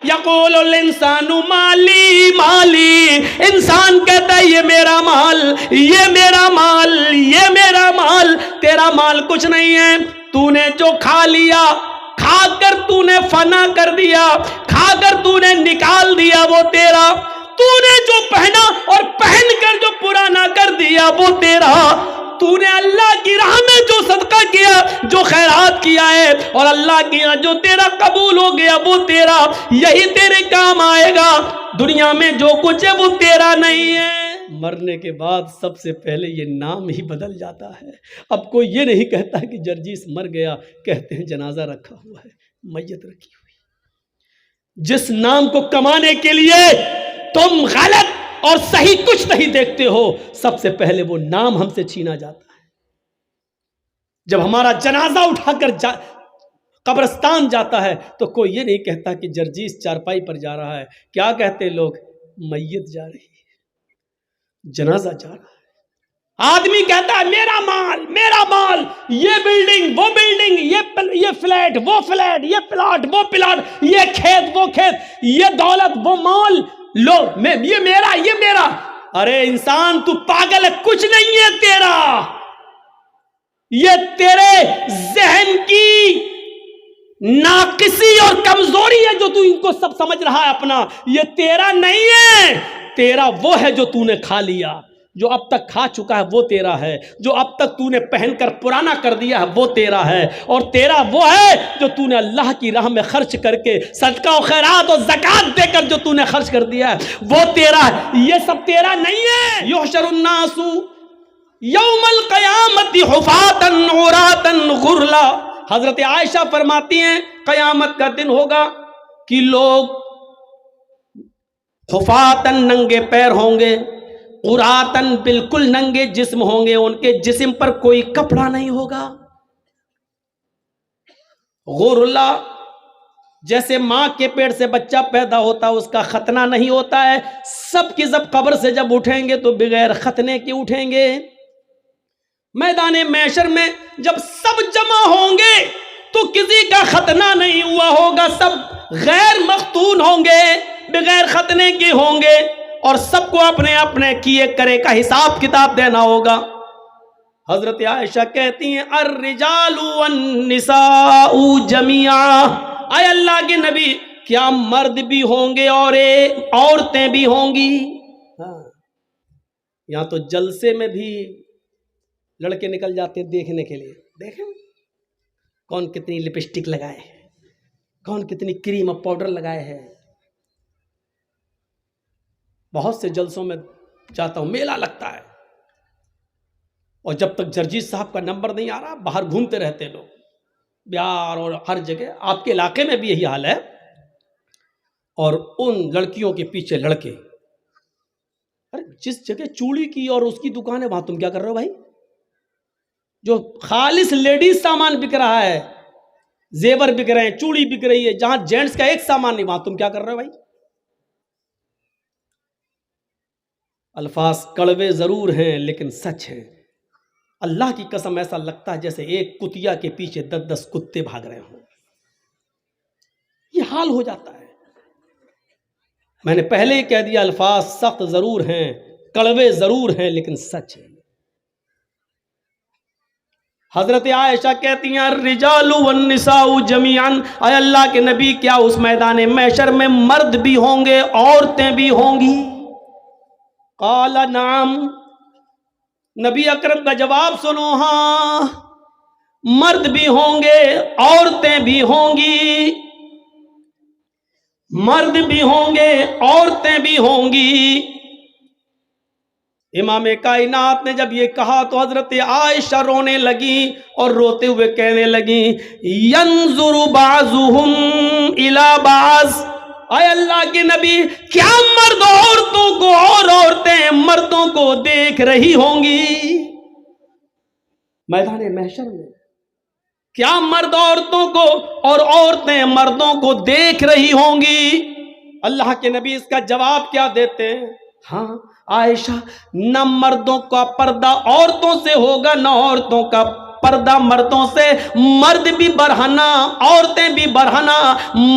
یقول الانسان مالی مالی، انسان کہتا ہے یہ میرا مال، یہ میرا مال، یہ میرا مال۔ تیرا مال کچھ نہیں ہے، تو نے جو کھا لیا، کھا کر تو نے فنا کر دیا، کھا کر تو نے نکال دیا وہ تیرا، تو نے جو پہنا اور پہن کر جو پرانا کر دیا وہ تیرا، تو نے اللہ کی راہ میں جو صدقہ کیا، جو خیرات کیا ہے اور اللہ کی راہ جو تیرا قبول ہو گیا وہ تیرا، یہی تیرے کام آئے گا۔ دنیا میں جو کچھ ہے وہ تیرا نہیں ہے۔ مرنے کے بعد سب سے پہلے یہ نام ہی بدل جاتا ہے۔ اب کوئی یہ نہیں کہتا کہ جرجیس مر گیا، کہتے ہیں جنازہ رکھا ہوا ہے، میت رکھی ہوئی۔ جس نام کو کمانے کے لیے تم غلط اور صحیح کچھ نہیں دیکھتے ہو، سب سے پہلے وہ نام ہم سے چھینا جاتا ہے۔ جب ہمارا جنازہ اٹھا کر قبرستان جاتا ہے تو کوئی یہ نہیں کہتا کہ جرجیس چارپائی پر جا رہا ہے، کیا کہتے لوگ؟ میت جا رہی ہے، جنازہ جا رہا ہے۔ آدمی کہتا ہے میرا مال، میرا مال، یہ بلڈنگ وہ بلڈنگ، یہ فلیٹ وہ فلیٹ، یہ پلاٹ وہ پلاٹ، یہ کھیت وہ کھیت، یہ دولت وہ مال، لو یہ میرا، یہ میرا۔ ارے انسان تو پاگل ہے، کچھ نہیں ہے تیرا، یہ تیرے ذہن کی ناقصی اور کمزوری ہے جو تو ان کو سب سمجھ رہا ہے اپنا، یہ تیرا نہیں ہے۔ تیرا وہ ہے جو تو نے کھا لیا، جو اب تک کھا چکا ہے وہ تیرا ہے، جو اب تک تو نے پہن کر پرانا کر دیا ہے وہ تیرا ہے، اور تیرا وہ ہے جو تو نے اللہ کی راہ میں خرچ کر کے صدقہ و خیرات اور زکوٰۃ دے کر جو تو نے خرچ کر دیا ہے وہ تیرا ہے، یہ سب تیرا نہیں ہے۔ یحشر الناس یوم القیامت حفاۃ عراۃ غرلا، حضرت عائشہ فرماتی ہیں قیامت کا دن ہوگا کہ لوگ حفاۃ ننگے پیر ہوں گے، عراۃ بالکل ننگے جسم ہوں گے، ان کے جسم پر کوئی کپڑا نہیں ہوگا۔ غرلا، جیسے ماں کے پیٹ سے بچہ پیدا ہوتا ہے اس کا ختنہ نہیں ہوتا ہے، سب کی سب قبر سے جب اٹھیں گے تو بغیر ختنے کے اٹھیں گے۔ میدان محشر میں جب سب جمع ہوں گے تو کسی کا ختنہ نہیں ہوا ہوگا، سب غیر مختون ہوں گے، بغیر ختنے کے ہوں گے، اور سب کو اپنے اپنے کیے کرے کا حساب کتاب دینا ہوگا۔ حضرت عائشہ کہتی ہیں الرجال والنساء جميعا، اے اللہ کے نبی کیا مرد بھی ہوں گے اور عورتیں بھی ہوں گی؟ یہاں تو جلسے میں بھی لڑکے نکل جاتے ہیں دیکھنے کے لیے، دیکھیں کون کتنی لپسٹک لگائے ہے، کون کتنی کریم اور پاؤڈر لگائے ہے۔ بہت سے جلسوں میں جاتا ہوں، میلہ لگتا ہے، اور جب تک جرجیس صاحب کا نمبر نہیں آ رہا باہر گھومتے رہتے لوگ، بہار اور ہر جگہ۔ آپ کے علاقے میں بھی یہی حال ہے، اور ان لڑکیوں کے پیچھے لڑکے، ارے جس جگہ چوڑی کی اور اس کی دکان ہے وہاں تم کیا کر رہے ہو بھائی؟ جو خالص لیڈیز سامان بک رہا ہے، زیور بک رہے ہیں، چوڑی بک رہی ہے، جہاں جینٹس کا ایک سامان نہیں وہاں تم کیا کر رہے ہو بھائی؟ الفاظ کڑوے ضرور ہیں لیکن سچ ہیں۔ اللہ کی قسم ایسا لگتا ہے جیسے ایک کتیا کے پیچھے 10 کتے بھاگ رہے ہوں، یہ حال ہو جاتا ہے۔ میں نے پہلے ہی کہہ دیا الفاظ سخت ضرور ہیں، کڑوے ضرور ہیں لیکن سچ ہیں۔ حضرت عائشہ کہتی ہیں الرجال والنساء جميعا، اے اللہ کے نبی کیا اس میدان محشر میں مرد بھی ہوں گے عورتیں بھی ہوں گی؟ قال نعم، نبی اکرم کا جواب سنو، ہاں مرد بھی ہوں گے عورتیں بھی ہوں گی، مرد بھی ہوں گے عورتیں بھی ہوں گی۔ امام کائنات نے جب یہ کہا تو حضرت عائشہ رونے لگی اور روتے ہوئے کہنے لگی ینظر بعضهم الی بعض، اے اللہ کے نبی کیا مرد عورتوں کو اور عورتیں مردوں کو دیکھ رہی ہوں گی؟ میدان محشر میں کیا مرد عورتوں کو اور عورتیں مردوں کو دیکھ رہی ہوں گی؟ اللہ کے نبی اس کا جواب کیا دیتے ہیں؟ ہاں عائشہ، نہ مردوں کا پردہ عورتوں سے ہوگا نہ عورتوں کا پردہ مردوں سے، مرد بھی برہنہ عورتیں بھی برہنہ،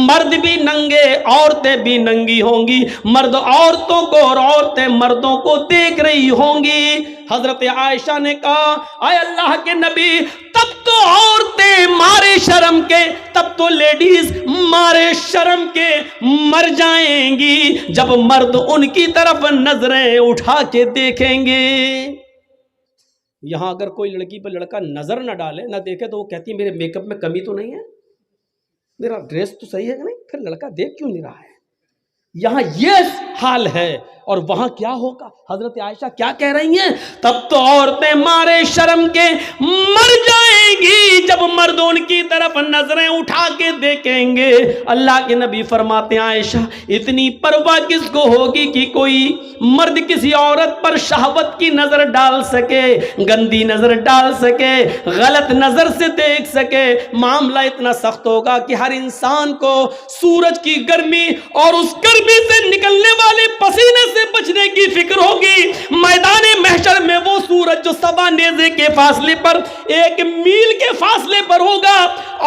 مرد بھی ننگے عورتیں بھی ننگی ہوں گی، مرد عورتوں کو اور عورتیں مردوں کو دیکھ رہی ہوں گی۔ حضرت عائشہ نے کہا اے اللہ کے نبی، تب تو عورتیں مارے شرم کے، تب تو لیڈیز مارے شرم کے مر جائیں گی جب مرد ان کی طرف نظریں اٹھا کے دیکھیں گے۔ یہاں اگر کوئی لڑکی پر لڑکا نظر نہ ڈالے نہ دیکھے تو وہ کہتی ہے میرے میک اپ میں کمی تو نہیں ہے، میرا ڈریس تو صحیح ہے کہ نہیں، پھر لڑکا دیکھ کیوں نہیں رہا ہے؟ یہاں یہ حال ہے، اور وہاں کیا ہوگا؟ حضرت عائشہ کیا کہہ رہی ہیں؟ تب تو عورتیں مارے شرم کے مر جائیں گی جب مرد ان کی طرف نظریں اٹھا کے دیکھیں گے۔ اللہ کے نبی فرماتے ہیں عائشہ اتنی پرواہ کس کو ہوگی کہ کوئی مرد کسی عورت پر شہوت کی نظر ڈال سکے، گندی نظر ڈال سکے، غلط نظر سے دیکھ سکے۔ معاملہ اتنا سخت ہوگا کہ ہر انسان کو سورج کی گرمی اور اس گرمی سے نکلنے والے پسینے سے بچنے کی فکر ہوگی۔ میدان محشر میں وہ سورج جو سوا نیزے کے فاصلے پر، 1 میل کے فاصلے پر ہوگا،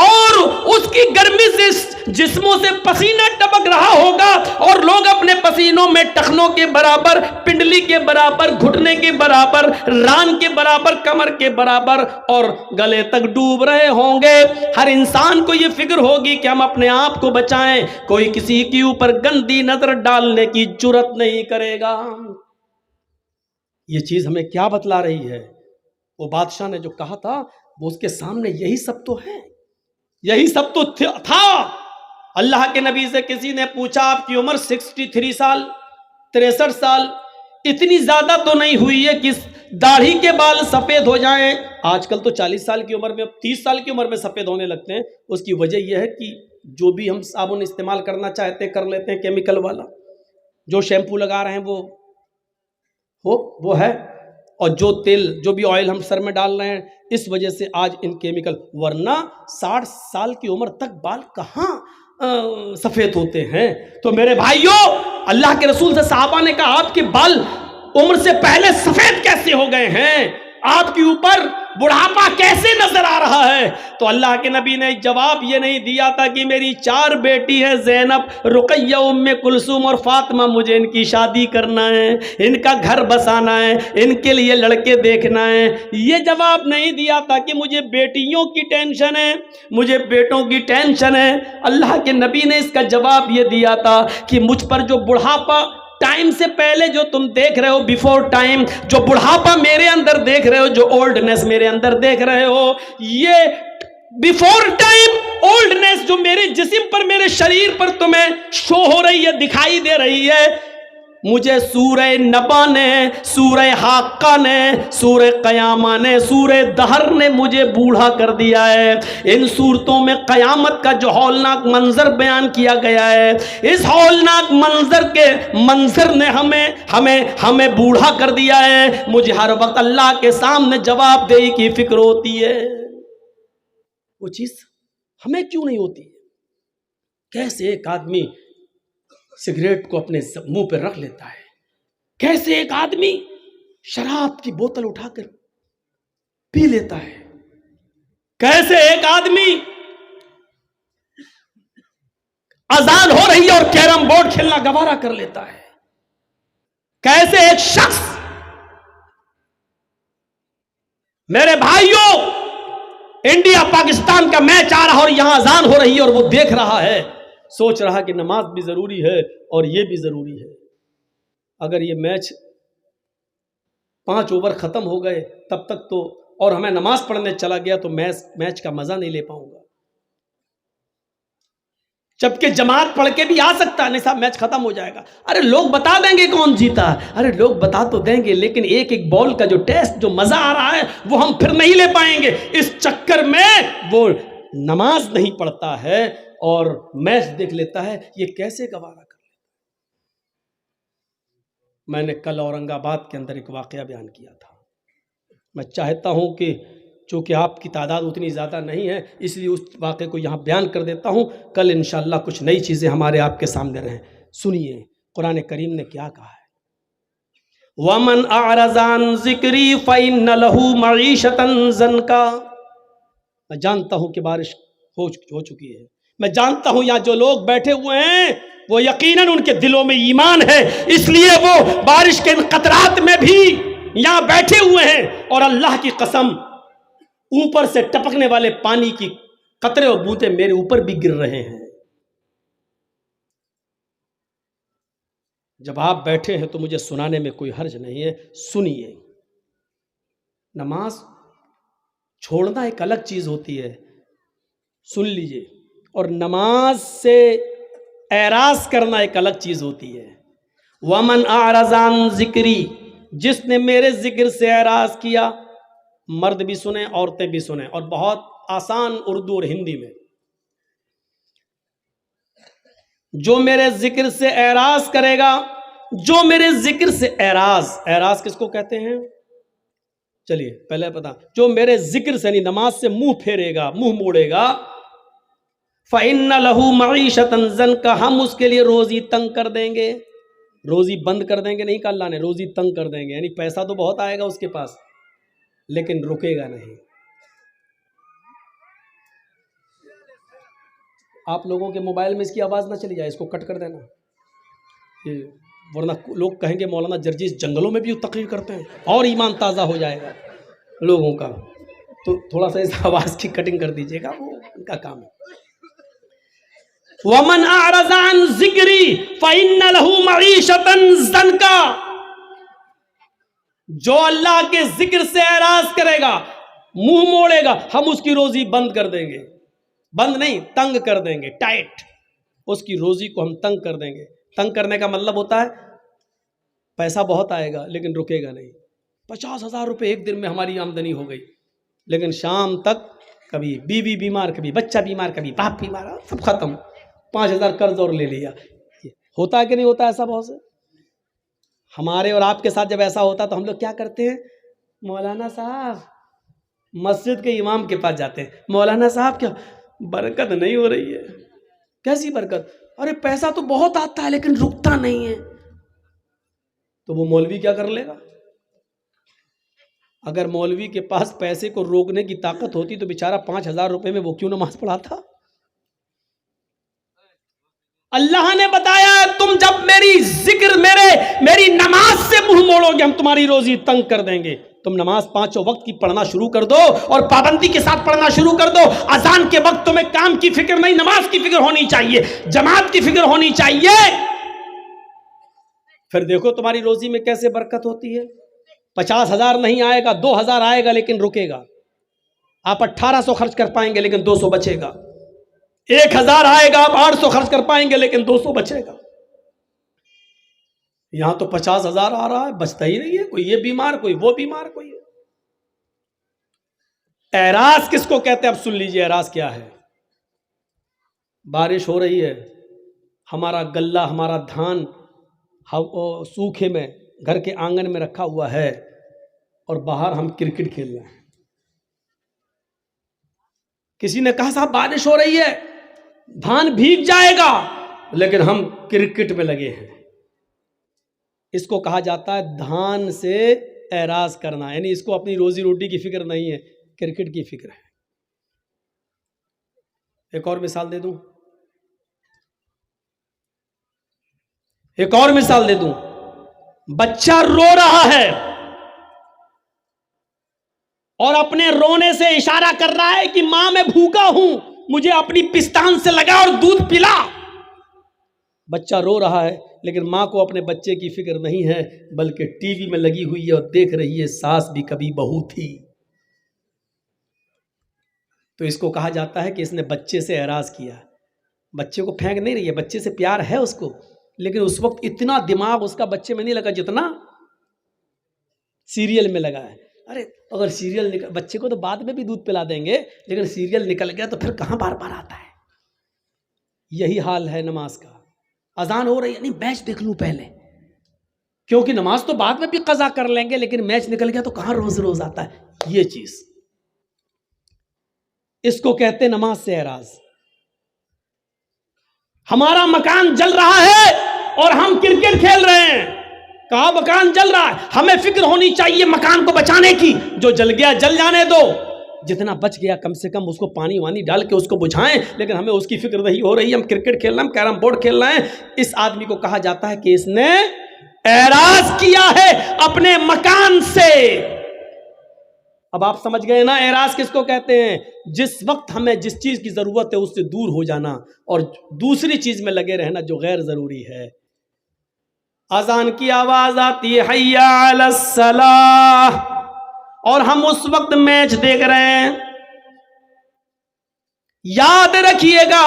اور اس کی گرمی سے جسموں سے پسینہ ٹپک رہا ہوگا، اور لوگ اپنے پسینوں میں ٹخنوں کے برابر، پنڈلی کے برابر، گھٹنے کے برابر، ران کے برابر، کمر کے برابر اور گلے تک ڈوب رہے ہوں گے۔ ہر انسان کو یہ فکر ہوگی کہ ہم اپنے آپ کو بچائیں، کوئی کسی کے اوپر گندی نظر ڈالنے کی جرات نہیں کرے گا۔ یہ چیز ہمیں کیا بتلا رہی ہے؟ وہ بادشاہ نے جو کہا تھا وہ اس کے سامنے یہی سب تو ہے، یہی سب تو تھا۔ اللہ کے نبی سے کسی نے پوچھا آپ کی عمر 63 سال 63 سال اتنی زیادہ تو نہیں ہوئی ہے کہ داڑھی کے بال سفید ہو جائیں؟ آج کل تو 40 سال کی عمر میں، 30 سال کی عمر میں سفید ہونے لگتے ہیں۔ اس کی وجہ یہ ہے کہ جو بھی ہم صابن استعمال کرنا چاہتے کر لیتے ہیں کیمیکل والا، جو شیمپو لگا رہے ہیں وہ ہے، اور جو تیل جو بھی آئل ہم سر میں ڈال رہے ہیں اس وجہ سے آج ان کیمیکل، ورنہ 60 سال کی عمر تک بال کہاں سفید ہوتے ہیں؟ تو میرے بھائیوں، اللہ کے رسول سے صحابہ نے کہا آپ کے بال عمر سے پہلے سفید کیسے ہو گئے ہیں؟ آپ کے اوپر بڑھاپا کیسے نظر آ رہا ہے؟ تو اللہ کے نبی نے جواب یہ نہیں دیا تھا کہ میری 4 بیٹی ہے، زینب، رقیہ، ام کلثوم اور فاطمہ، مجھے ان کی شادی کرنا ہے، ان کا گھر بسانا ہے، ان کے لیے لڑکے دیکھنا ہے۔ یہ جواب نہیں دیا تھا کہ مجھے بیٹیوں کی ٹینشن ہے، مجھے بیٹوں کی ٹینشن ہے۔ اللہ کے نبی نے اس کا جواب یہ دیا تھا کہ مجھ پر جو بڑھاپا ٹائم سے پہلے جو تم دیکھ رہے ہو، بیفور ٹائم، جو بڑھاپا میرے اندر دیکھ رہے ہو، جو اولڈنس میرے اندر دیکھ رہے ہو، یہ بیفور ٹائم اولڈنس جو میرے جسم پر، میرے شریر پر تمہیں شو ہو رہی ہے، دکھائی دے رہی ہے، مجھے سورہ نبا نے، سورہ حاقہ نے، سورہ قیامہ نے، سورہ دہر نے مجھے بوڑھا کر دیا ہے۔ ان سورتوں میں قیامت کا جو ہولناک منظر بیان کیا گیا ہے، اس ہولناک منظر نے ہمیں بوڑھا کر دیا ہے۔ مجھے ہر وقت اللہ کے سامنے جواب دہی کی فکر ہوتی ہے۔ وہ چیز ہمیں کیوں نہیں ہوتی؟ کیسے ایک آدمی سگریٹ کو اپنے منہ پہ رکھ لیتا ہے، کیسے ایک آدمی شراب کی بوتل اٹھا کر پی لیتا ہے، کیسے ایک آدمی اذان ہو رہی ہے اور کیرم بورڈ کھیلنا گوارا کر لیتا ہے، کیسے ایک شخص، میرے بھائیوں، انڈیا پاکستان کا میچ آ رہا اور یہاں اذان ہو رہی ہے اور وہ دیکھ رہا ہے، سوچ رہا کہ نماز بھی ضروری ہے اور یہ بھی ضروری ہے۔ اگر یہ میچ 5 اوور ختم ہو گئے تب تک تو، اور ہمیں نماز پڑھنے چلا گیا تو میچ کا مزہ نہیں لے پاؤں گا، جبکہ جماعت پڑھ کے بھی آ سکتا ہے، نہیں صاحب میچ ختم ہو جائے گا، ارے لوگ بتا دیں گے کون جیتا، ارے لوگ بتا تو دیں گے، لیکن ایک ایک بال کا جو ٹیسٹ، جو مزہ آ رہا ہے وہ ہم پھر نہیں لے پائیں گے۔ اس چکر میں وہ نماز نہیں پڑھتا ہے اور میچ دیکھ لیتا ہے، یہ کیسے گوارا کر لیتا؟ میں نے کل اورنگ آباد کے اندر ایک واقعہ بیان کیا تھا۔ میں چاہتا ہوں کہ چونکہ آپ کی تعداد اتنی زیادہ نہیں ہے اس لیے اس واقعے کو یہاں بیان کر دیتا ہوں، کل انشاءاللہ کچھ نئی چیزیں ہمارے آپ کے سامنے رہیں۔ سنیے قرآن کریم نے کیا کہا ہے، وَمَنْ أَعْرَضَ عَنْ ذِكْرِي فَإِنَّ لَهُ مَعِيشَةً ضَنْكًا۔ میں جانتا ہوں کہ بارش ہو چکی ہے، میں جانتا ہوں یہاں جو لوگ بیٹھے ہوئے ہیں وہ یقیناً ان کے دلوں میں ایمان ہے، اس لیے وہ بارش کے ان قطرات میں بھی یہاں بیٹھے ہوئے ہیں، اور اللہ کی قسم اوپر سے ٹپکنے والے پانی کی قطرے اور بوندیں میرے اوپر بھی گر رہے ہیں۔ جب آپ بیٹھے ہیں تو مجھے سنانے میں کوئی حرج نہیں ہے، سنیے۔ نماز چھوڑنا ایک الگ چیز ہوتی ہے، سن لیجئے، اور نماز سے اعراض کرنا ایک الگ چیز ہوتی ہے۔ وَمَنْ أَعْرَضَ عَنْ ذِكْرِي، جس نے میرے ذکر سے اعراض کیا، مرد بھی سنیں عورتیں بھی سنیں، اور بہت آسان اردو اور ہندی میں، جو میرے ذکر سے اعراض کرے گا، جو میرے ذکر سے اعراض کس کو کہتے ہیں؟ چلیے پہلے پتا، جو میرے ذکر سے، یعنی نماز سے منہ پھیرے گا، منہ موڑے گا، فَإِنَّ لَهُ مَعِيشَةً ضَنْكَ، ہم اس کے لیے روزی تنگ کر دیں گے۔ روزی بند کر دیں گے نہیں کہا اللہ نے، روزی تنگ کر دیں گے، یعنی پیسہ تو بہت آئے گا اس کے پاس لیکن رکے گا نہیں۔ آپ لوگوں کے موبائل میں اس کی آواز نہ چلی جائے، اس کو کٹ کر دینا، ورنہ لوگ کہیں گے مولانا جرجیس جنگلوں میں بھی تقریر کرتے ہیں، اور ایمان تازہ ہو جائے گا لوگوں کا، تو تھوڑا سا اس آواز کی کٹنگ کر دیجئے گا، وہ ان کا کام ہے۔ وَمَنْ أَعْرَضَ عَنْ ذِكْرِي فَإِنَّ لَهُ مَعِيشَةً ضَنْكَ، جو اللہ کے ذکر سے اعراض کرے گا، منہ موڑے گا، ہم اس کی روزی بند کر دیں گے، بند نہیں تنگ کر دیں گے، ٹائٹ، اس کی روزی کو ہم تنگ کر دیں گے۔ تنگ کرنے کا مطلب ہوتا ہے پیسہ بہت آئے گا لیکن رکے گا نہیں۔ 50,000 روپے ایک دن میں ہماری آمدنی ہو گئی، لیکن شام تک کبھی بیوی بیمار، کبھی بچہ بیمار، کبھی باپ بیمار، سب ختم، 5,000 قرض اور لے لیا۔ ہوتا ہے کہ نہیں ہوتا ایسا بہت سے؟ ہمارے اور آپ کے ساتھ جب ایسا ہوتا تو ہم لوگ کیا کرتے ہیں؟ مولانا صاحب، مسجد کے امام کے پاس جاتے ہیں، مولانا صاحب کیا برکت نہیں ہو رہی ہے؟ کیسی برکت؟ ارے پیسہ تو بہت آتا ہے لیکن رکتا نہیں ہے۔ تو وہ مولوی کیا کر لے گا؟ اگر مولوی کے پاس پیسے کو روکنے کی طاقت ہوتی تو بیچارہ 5,000 روپے میں وہ کیوں نماز پڑھاتا؟ اللہ نے بتایا تم جب میری ذکر، میری نماز سے منہ موڑو گے، ہم تمہاری روزی تنگ کر دیں گے۔ تم نماز 5 وقت کی پڑھنا شروع کر دو اور پابندی کے ساتھ پڑھنا شروع کر دو۔ اذان کے وقت تمہیں کام کی فکر نہیں، نماز کی فکر ہونی چاہیے، جماعت کی فکر ہونی چاہیے، پھر دیکھو تمہاری روزی میں کیسے برکت ہوتی ہے۔ 50,000 نہیں آئے گا، 2,000 آئے گا لیکن رکے گا۔ آپ 1,800 خرچ کر پائیں گے لیکن 200 بچے گا۔ 1,000 آئے گا، آپ 800 خرچ کر پائیں گے لیکن 200 بچے گا۔ یہاں تو 50,000 آ رہا ہے، بچتا ہی نہیں ہے، کوئی یہ بیمار، کوئی وہ بیمار، کوئی۔ اعراض کس کو کہتے ہیں؟ اب سن لیجئے اعراض کیا ہے۔ بارش ہو رہی ہے، ہمارا غلہ، ہمارا دھان سوکھے میں گھر کے آنگن میں رکھا ہوا ہے، اور باہر ہم کرکٹ کھیل رہے ہیں۔ کسی نے کہا صاحب بارش ہو رہی ہے، دھان بھیگ جائے گا، لیکن ہم کرکٹ میں لگے ہیں۔ اس کو کہا جاتا ہے دھان سے اعراض کرنا، یعنی اس کو اپنی روزی روٹی کی فکر نہیں ہے، کرکٹ کی فکر ہے۔ ایک اور مثال دے دوں، بچہ رو رہا ہے اور اپنے رونے سے اشارہ کر رہا ہے کہ ماں میں بھوکا ہوں، مجھے اپنی پستان سے لگا اور دودھ پلا۔ بچہ رو رہا ہے لیکن ماں کو اپنے بچے کی فکر نہیں ہے، بلکہ ٹی وی میں لگی ہوئی ہے اور دیکھ رہی ہے ساس بھی کبھی بہو تھی۔ تو اس کو کہا جاتا ہے کہ اس نے بچے سے اعراض کیا۔ بچے کو پھینک نہیں رہی ہے، بچے سے پیار ہے اس کو، لیکن اس وقت اتنا دماغ اس کا بچے میں نہیں لگا جتنا سیریل میں لگا ہے۔ ارے اگر سیریل نکل، بچے کو تو بعد میں بھی دودھ پلا دیں گے، لیکن سیریل نکل گیا تو پھر کہاں بار بار آتا ہے۔ یہی حال ہے نماز کا۔ اذان ہو رہی ہے، نہیں میچ دیکھ لوں پہلے، کیونکہ نماز تو بعد میں بھی قضا کر لیں گے، لیکن میچ نکل گیا تو کہاں روز روز آتا ہے۔ یہ چیز، اس کو کہتے نماز سے اعراض۔ ہمارا مکان جل رہا ہے اور ہم کرکٹ کھیل رہے ہیں۔ کہا مکان جل رہا ہے، ہمیں فکر ہونی چاہیے مکان کو بچانے کی، جو جل گیا جل جانے دو، جتنا بچ گیا کم سے کم اس کو پانی وانی ڈال کے اس کو بجھائیں، لیکن ہمیں اس کی فکر نہیں ہو رہی. ہم کرکٹ کھیل رہے ہیں، ہم کیرم بورڈ کھیل رہے ہیں. اس آدمی کو کہا جاتا ہے کہ اس نے اعراض کیا ہے اپنے مکان سے. اب آپ سمجھ گئے نا اعراض کس کو کہتے ہیں؟ جس وقت ہمیں جس چیز کی ضرورت ہے اس سے دور ہو جانا اور دوسری چیز میں لگے رہنا جو غیر ضروری ہے. اذان کی آواز آتی ہے حی علی الصلاۃ، اور ہم اس وقت میچ دیکھ رہے ہیں. یاد رکھیے گا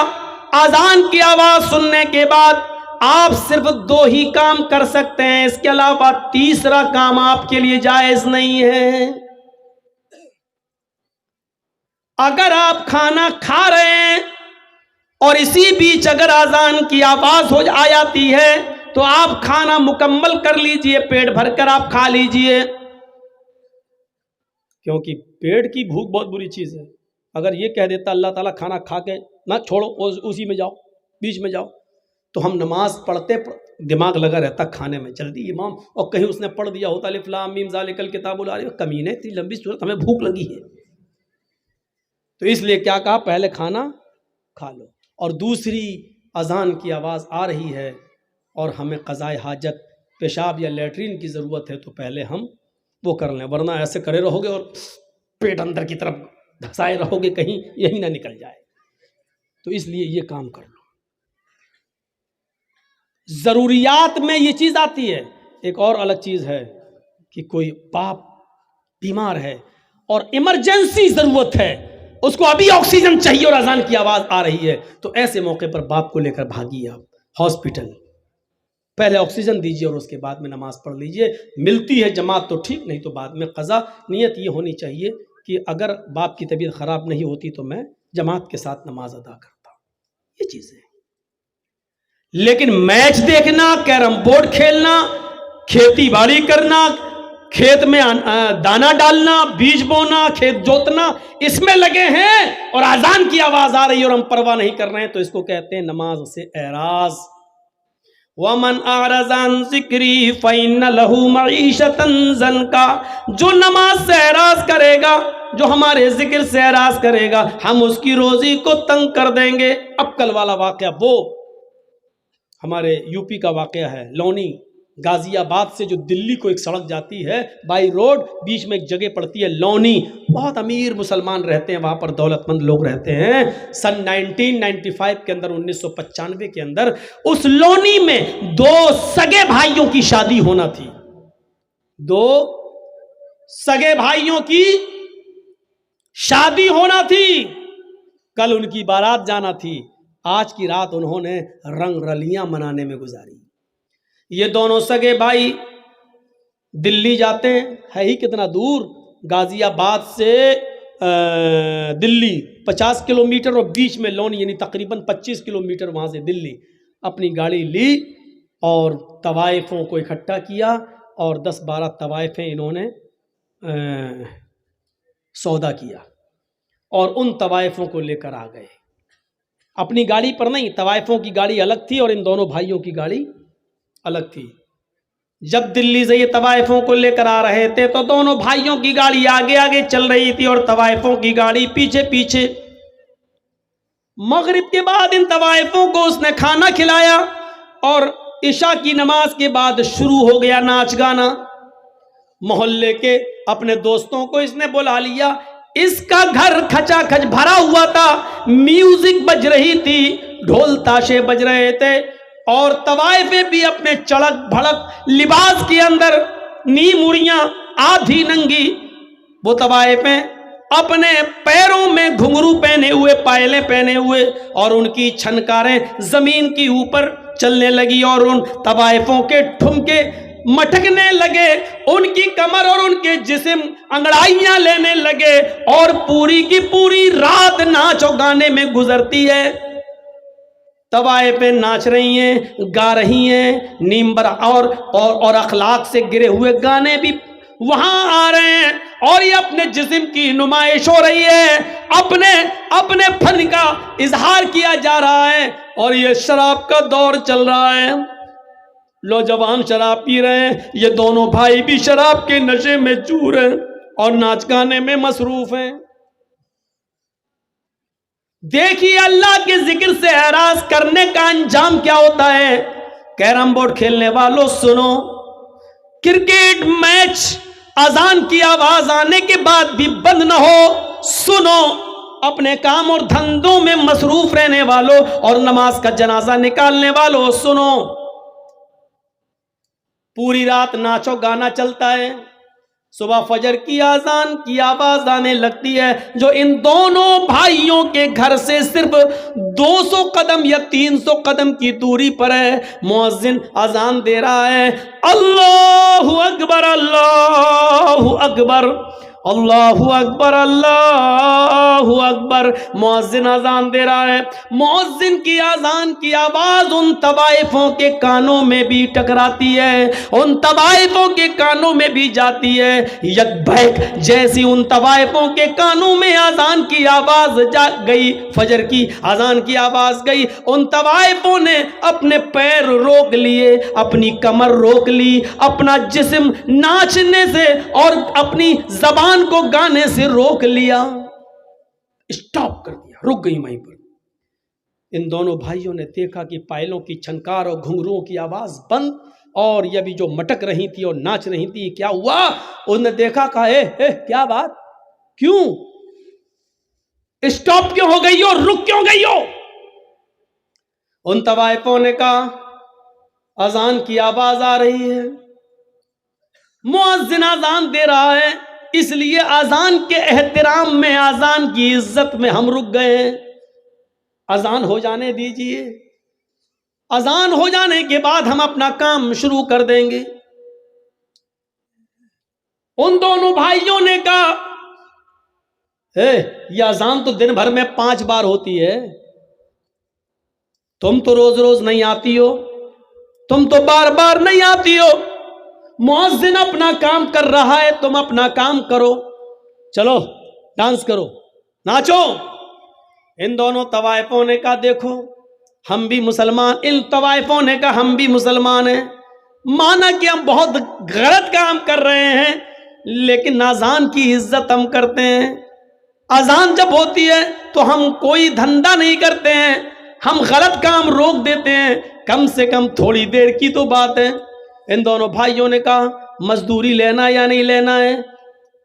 اذان کی آواز سننے کے بعد آپ صرف 2 ہی کام کر سکتے ہیں، اس کے علاوہ تیسرا کام آپ کے لیے جائز نہیں ہے. اگر آپ کھانا کھا رہے ہیں اور اسی بیچ اگر اذان کی آواز ہو جاتی ہے تو آپ کھانا مکمل کر لیجئے، پیٹ بھر کر آپ کھا لیجئے، کیونکہ پیٹ کی بھوک بہت بری چیز ہے. اگر یہ کہہ دیتا اللہ تعالیٰ کھانا کھا کے نہ چھوڑو اسی میں جاؤ، بیچ میں جاؤ، تو ہم نماز پڑھتے دماغ لگا رہتا کھانے میں، جلدی امام، اور کہیں اس نے پڑھ دیا ہوتا الف لام میم ذالک الکتاب لا ریب، کمینے اتنی لمبی صورت ہمیں بھوک لگی ہے. تو اس لیے کیا کہا، پہلے کھانا کھا لو. اور دوسری اذان کی آواز آ رہی ہے اور ہمیں قضاء حاجت پیشاب یا لیٹرین کی ضرورت ہے تو پہلے ہم وہ کر لیں، ورنہ ایسے کرے رہو گے اور پیٹ اندر کی طرف دھسائے رہو گے کہیں یہی نہ نکل جائے. تو اس لیے یہ کام کر لو. ضروریات میں یہ چیز آتی ہے. ایک اور الگ چیز ہے کہ کوئی باپ بیمار ہے اور ایمرجنسی ضرورت ہے، اس کو ابھی آکسیجن چاہیے اور اذان کی آواز آ رہی ہے، تو ایسے موقع پر باپ کو لے کر بھاگیے آپ ہاسپٹل، پہلے آکسیجن دیجیے اور اس کے بعد میں نماز پڑھ لیجیے. ملتی ہے جماعت تو ٹھیک، نہیں تو بعد میں قضا. نیت یہ ہونی چاہیے کہ اگر باپ کی طبیعت خراب نہیں ہوتی تو میں جماعت کے ساتھ نماز ادا کرتا. یہ چیزیں. لیکن میچ دیکھنا، کیرم بورڈ کھیلنا، کھیتی باڑی کرنا، کھیت میں دانا ڈالنا، بیج بونا، کھیت جوتنا، اس میں لگے ہیں اور اذان کی آواز آ رہی ہے اور ہم پرواہ نہیں کر رہے ہیں، تو اس کو کہتے ہیں نماز سے اعراض. وَمَنْ أَعْرَضَ عَنْ ذِكْرِي فَإِنَّ لَهُ مَعِيشَةً ضَنْكَ. جو نماز سے اعراض کرے گا، جو ہمارے ذکر سے اعراض کرے گا، ہم اس کی روزی کو تنگ کر دیں گے. اب کل والا واقعہ وہ ہمارے یو پی کا واقعہ ہے. لونی غازی آباد سے جو دلی کو ایک سڑک جاتی ہے بائی روڈ، بیچ میں ایک جگہ پڑتی ہے لونی. بہت امیر مسلمان رہتے ہیں وہاں پر، دولت مند لوگ رہتے ہیں. سن 1995 کے اندر، 1995 کے اندر اس لونی میں 2 سگے بھائیوں کی شادی ہونا تھی. 2 سگے بھائیوں کی شادی ہونا تھی. کل ان کی بارات جانا تھی. آج کی رات انہوں نے رنگ رلیاں منانے میں گزاری. یہ دونوں سگے بھائی دلی جاتے ہیں، ہے ہی کتنا دور، غازی آباد سے دلی 50 کلومیٹر اور بیچ میں لونی، یعنی تقریباً 25 کلومیٹر وہاں سے دلی. اپنی گاڑی لی اور طوائفوں کو اکٹھا کیا اور 10-12 طوائفیں انہوں نے سودا کیا اور ان طوائفوں کو لے کر آ گئے. اپنی گاڑی پر نہیں، طوائفوں کی گاڑی الگ تھی اور ان دونوں بھائیوں کی گاڑی الگ تھی. جب دلی سے یہ طوائفوں کو لے کر آ رہے تھے تو دونوں بھائیوں کی گاڑی آگے آگے چل رہی تھی اور طوائفوں کی گاڑی پیچھے پیچھے. مغرب کے بعد ان طوائفوں کو اس نے کھانا کھلایا اور عشاء کی نماز کے بعد شروع ہو گیا ناچ گانا. محلے کے اپنے دوستوں کو اس نے بلا لیا. اس کا گھر کھچا کھچ بھرا ہوا تھا، میوزک بج رہی تھی، ڈھول تاشے بج رہے تھے اور طوائفیں بھی اپنے چڑک بھڑک لباس کے اندر، نیم اڑیاں، آدھی ننگی. وہ طوائفیں اپنے پیروں میں گھنگرو پہنے ہوئے، پائلیں پہنے ہوئے، اور ان کی چھنکاریں زمین کی اوپر چلنے لگی اور ان طوائفوں کے ٹھمکے مٹکنے لگے. ان کی کمر اور ان کے جسم انگڑائیاں لینے لگے اور پوری کی پوری رات ناچ و گانے میں گزرتی ہے. طوائفیں ناچ رہی ہیں، گا رہی ہیں، نیمبر اور اخلاق سے گرے ہوئے گانے بھی وہاں آ رہے ہیں اور یہ اپنے جسم کی نمائش ہو رہی ہے، اپنے فن کا اظہار کیا جا رہا ہے. اور یہ شراب کا دور چل رہا ہے، نوجوان شراب پی رہے ہیں، یہ دونوں بھائی بھی شراب کے نشے میں چور ہیں اور ناچ گانے میں مصروف ہیں. دیکھیے اللہ کے ذکر سے اعراض کرنے کا انجام کیا ہوتا ہے. کیرم بورڈ کھیلنے والوں سنو، کرکٹ میچ اذان کی آواز آنے کے بعد بھی بند نہ ہو، سنو. اپنے کام اور دھندوں میں مصروف رہنے والوں اور نماز کا جنازہ نکالنے والوں سنو. پوری رات ناچو گانا چلتا ہے، صبح فجر کی اذان کی آواز آنے لگتی ہے. جو ان دونوں بھائیوں کے گھر سے صرف 200 قدم یا 300 قدم کی دوری پر ہے، مؤذن اذان دے رہا ہے، اللہ اکبر اللہ اکبر اللہ اکبر اللہ اکبر. مؤذن اذان دے رہا ہے. مؤذن کی اذان کی آواز ان طوائفوں کے کانوں میں بھی ٹکراتی ہے، ان طوائفوں کے کانوں میں بھی جاتی ہے. یک بھیک جیسی ان طوائفوں کے کانوں میں اذان کی آواز جا گئی، فجر کی اذان کی آواز گئی، ان طوائفوں نے اپنے پیر روک لیے، اپنی کمر روک لی، اپنا جسم ناچنے سے اور اپنی زبان کو گانے سے روک لیا، اسٹاپ کر دیا، رک گئی وہیں پر. ان دونوں بھائیوں نے دیکھا کہ پائلوں کی چھنکار اور گھنگروؤں کی آواز بند، اور یہ بھی جو مٹک رہی تھی اور ناچ رہی تھی. کیا ہوا؟ انہوں نے دیکھا، کہا اے کیا بات، کیوں اسٹاپ کیوں ہو گئی ہو، رک کیوں گئی ہو؟ ان طوائفوں نے کہا اذان کی آواز آ رہی ہے، مؤذن اذان دے رہا ہے، اس لیے اذان کے احترام میں، اذان کی عزت میں ہم رک گئے ہیں. اذان ہو جانے دیجئے، اذان ہو جانے کے بعد ہم اپنا کام شروع کر دیں گے. ان دونوں بھائیوں نے کہا یہ اذان تو دن بھر میں 5 بار ہوتی ہے، تم تو روز روز نہیں آتی ہو، تم تو بار بار نہیں آتی ہو، مؤذن اپنا کام کر رہا ہے، تم اپنا کام کرو، چلو ڈانس کرو، ناچو. ان دونوں طوائفوں نے کہا دیکھو ہم بھی مسلمان، ان طوائفوں نے کہا ہم بھی مسلمان ہیں، مانا کہ ہم بہت غلط کام کر رہے ہیں لیکن اذان کی عزت ہم کرتے ہیں. اذان جب ہوتی ہے تو ہم کوئی دھندا نہیں کرتے ہیں، ہم غلط کام روک دیتے ہیں، کم سے کم تھوڑی دیر کی تو بات ہے. ان دونوں بھائیوں نے کہا مزدوری لینا یا نہیں لینا ہے،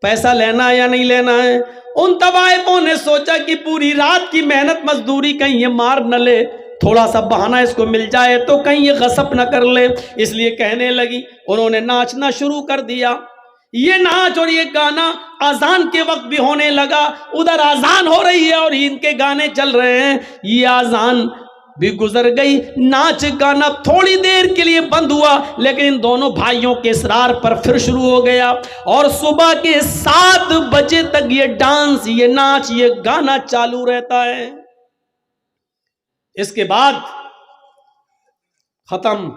پیسہ لینا یا نہیں لینا ہے. ان طوائفوں نے سوچا کہ پوری رات کی محنت مزدوری کہیں یہ مار نہ لے، تھوڑا سا بہانہ اس کو مل جائے تو کہیں یہ غصب نہ کر لے، اس لیے کہنے لگی. انہوں نے ناچنا شروع کر دیا. یہ ناچ اور یہ گانا اذان کے وقت بھی ہونے لگا. ادھر اذان ہو رہی ہے اور ان کے گانے چل رہے ہیں. یہ اذان بھی گزر گئی، ناچ گانا تھوڑی دیر کے لیے بند ہوا، لیکن ان دونوں بھائیوں کے اصرار پر پھر شروع ہو گیا. اور صبح کے 7 بجے تک یہ ڈانس، یہ ناچ، یہ گانا چالو رہتا ہے. اس کے بعد ختم.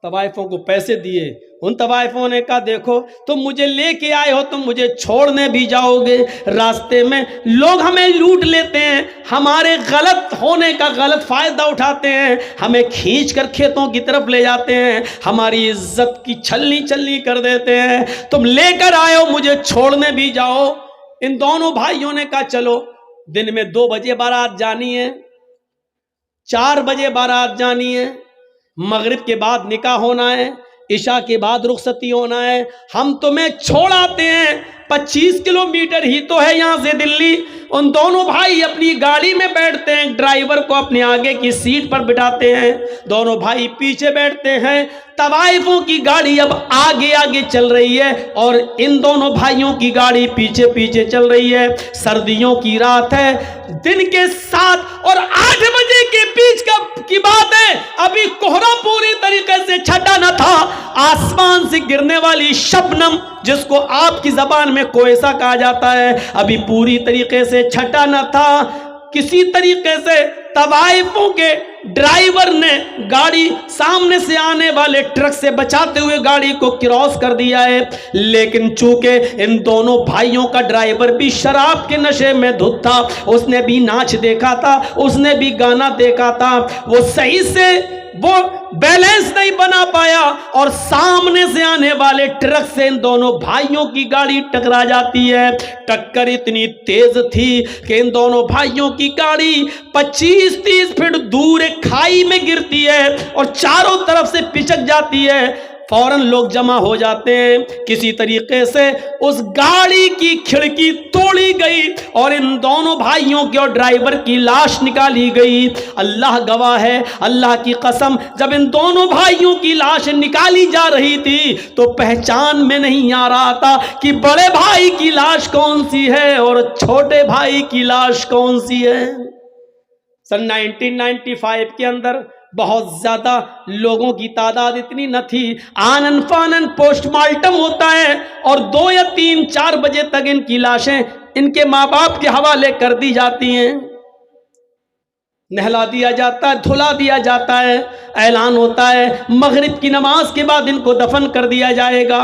طوائفوں کو پیسے دیے. ان طوائفوں نے کہا دیکھو تم مجھے لے کے آئے ہو، تم مجھے چھوڑنے بھی جاؤ گے، راستے میں لوگ ہمیں لوٹ لیتے ہیں، ہمارے غلط ہونے کا غلط فائدہ اٹھاتے ہیں، ہمیں کھینچ کر کھیتوں کی طرف لے جاتے ہیں، ہماری عزت کی چھلنی چھلنی کر دیتے ہیں، تم لے کر آئے ہو، مجھے چھوڑنے بھی جاؤ. ان دونوں بھائیوں نے کہا چلو، دن میں 2 بجے بارات جانی ہے، 4 بجے بارات جانی ہے، مغرب کے بعد نکاح ہونا ہے، عشاء کے بعد رخصتی ہونا ہے، ہم تمہیں چھوڑ آتے ہیں. 25 کلومیٹر ہی تو ہے یہاں سے دلی. ان دونوں بھائی اپنی گاڑی میں بیٹھتے ہیں، ڈرائیور کو اپنے آگے کی سیٹ پر بٹھاتے ہیں، دونوں بھائی پیچھے بیٹھتے ہیں. طوائفوں کی گاڑی اب آگے آگے چل رہی ہے اور ان دونوں بھائیوں کی گاڑی پیچھے پیچھے چل رہی ہے. سردیوں کی رات ہے، دن کے 7 اور 8 بجے کے بیچ کی بات ہے. ابھی کوہرا پوری طریقے سے چھٹا نہ تھا. آسمان سے گرنے والی شبنم، جس کو آپ کی زبان میں کوئسا کہا جاتا ہے، ابھی پوری طریقے سے چھٹا نہ تھا. کسی طریقے سے طوائفوں کے ڈرائیور نے گاڑی سامنے سے آنے والے ٹرک سے بچاتے ہوئے گاڑی کو کراس کر دیا ہے، لیکن چونکہ ان دونوں بھائیوں کا ڈرائیور بھی شراب کے نشے میں دھت تھا، اس نے بھی ناچ دیکھا تھا، اس نے بھی گانا دیکھا تھا، وہ صحیح سے وہ بیلنس نہیں بنا پایا اور سامنے سے آنے والے ٹرک سے ان دونوں بھائیوں کی گاڑی ٹکرا جاتی ہے۔ ٹکر اتنی تیز تھی کہ ان دونوں بھائیوں کی گاڑی 25-30 فٹ دور ایک کھائی میں گرتی ہے اور چاروں طرف سے پچک جاتی ہے۔ فوراً لوگ جمع ہو جاتے ہیں، کسی طریقے سے اس گاڑی کی کھڑکی توڑی گئی اور ان دونوں بھائیوں کی اور ڈرائیور کی لاش نکالی گئی۔ اللہ گواہ ہے، اللہ کی قسم، جب ان دونوں بھائیوں کی لاش نکالی جا رہی تھی تو پہچان میں نہیں آ رہا تھا کہ بڑے بھائی کی لاش کون سی ہے اور چھوٹے بھائی کی لاش کون سی ہے۔ سن 1995 کے اندر بہت زیادہ لوگوں کی تعداد اتنی نہ تھی، آنن فانن پوسٹ مارٹم ہوتا ہے اور 2 یا 3-4 بجے تک ان کی لاشیں ان کے ماں باپ کے حوالے کر دی جاتی ہیں، نہلا دیا جاتا ہے، دھلا دیا جاتا ہے، اعلان ہوتا ہے مغرب کی نماز کے بعد ان کو دفن کر دیا جائے گا۔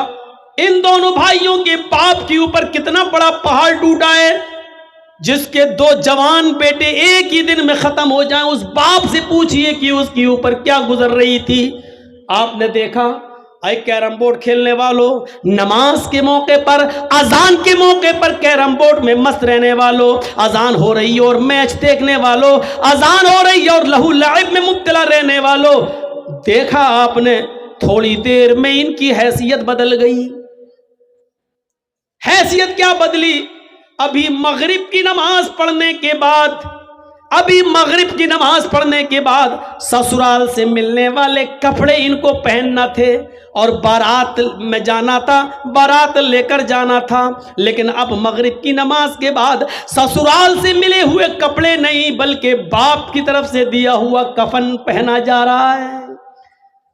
ان دونوں بھائیوں کے باپ کے اوپر کتنا بڑا پہاڑ ٹوٹا ہے، جس کے 2 جوان بیٹے ایک ہی دن میں ختم ہو جائیں۔ اس باپ سے پوچھئے کہ اس کے اوپر کیا گزر رہی تھی۔ آپ نے دیکھا اے کیرم بورڈ کھیلنے والوں، نماز کے موقع پر، اذان کے موقع پر کیرم بورڈ میں مست رہنے والوں، اذان ہو رہی ہے اور میچ دیکھنے والوں، اذان ہو رہی ہے اور لہو لعب میں مبتلا رہنے والوں، دیکھا آپ نے تھوڑی دیر میں ان کی حیثیت بدل گئی۔ حیثیت کیا بدلی؟ ابھی مغرب کی نماز پڑھنے کے بعد سسرال سے ملنے والے کپڑے ان کو پہننا تھے اور بارات میں جانا تھا، بارات لے کر جانا تھا، لیکن اب مغرب کی نماز کے بعد سسرال سے ملے ہوئے کپڑے نہیں بلکہ باپ کی طرف سے دیا ہوا کفن پہنا جا رہا ہے۔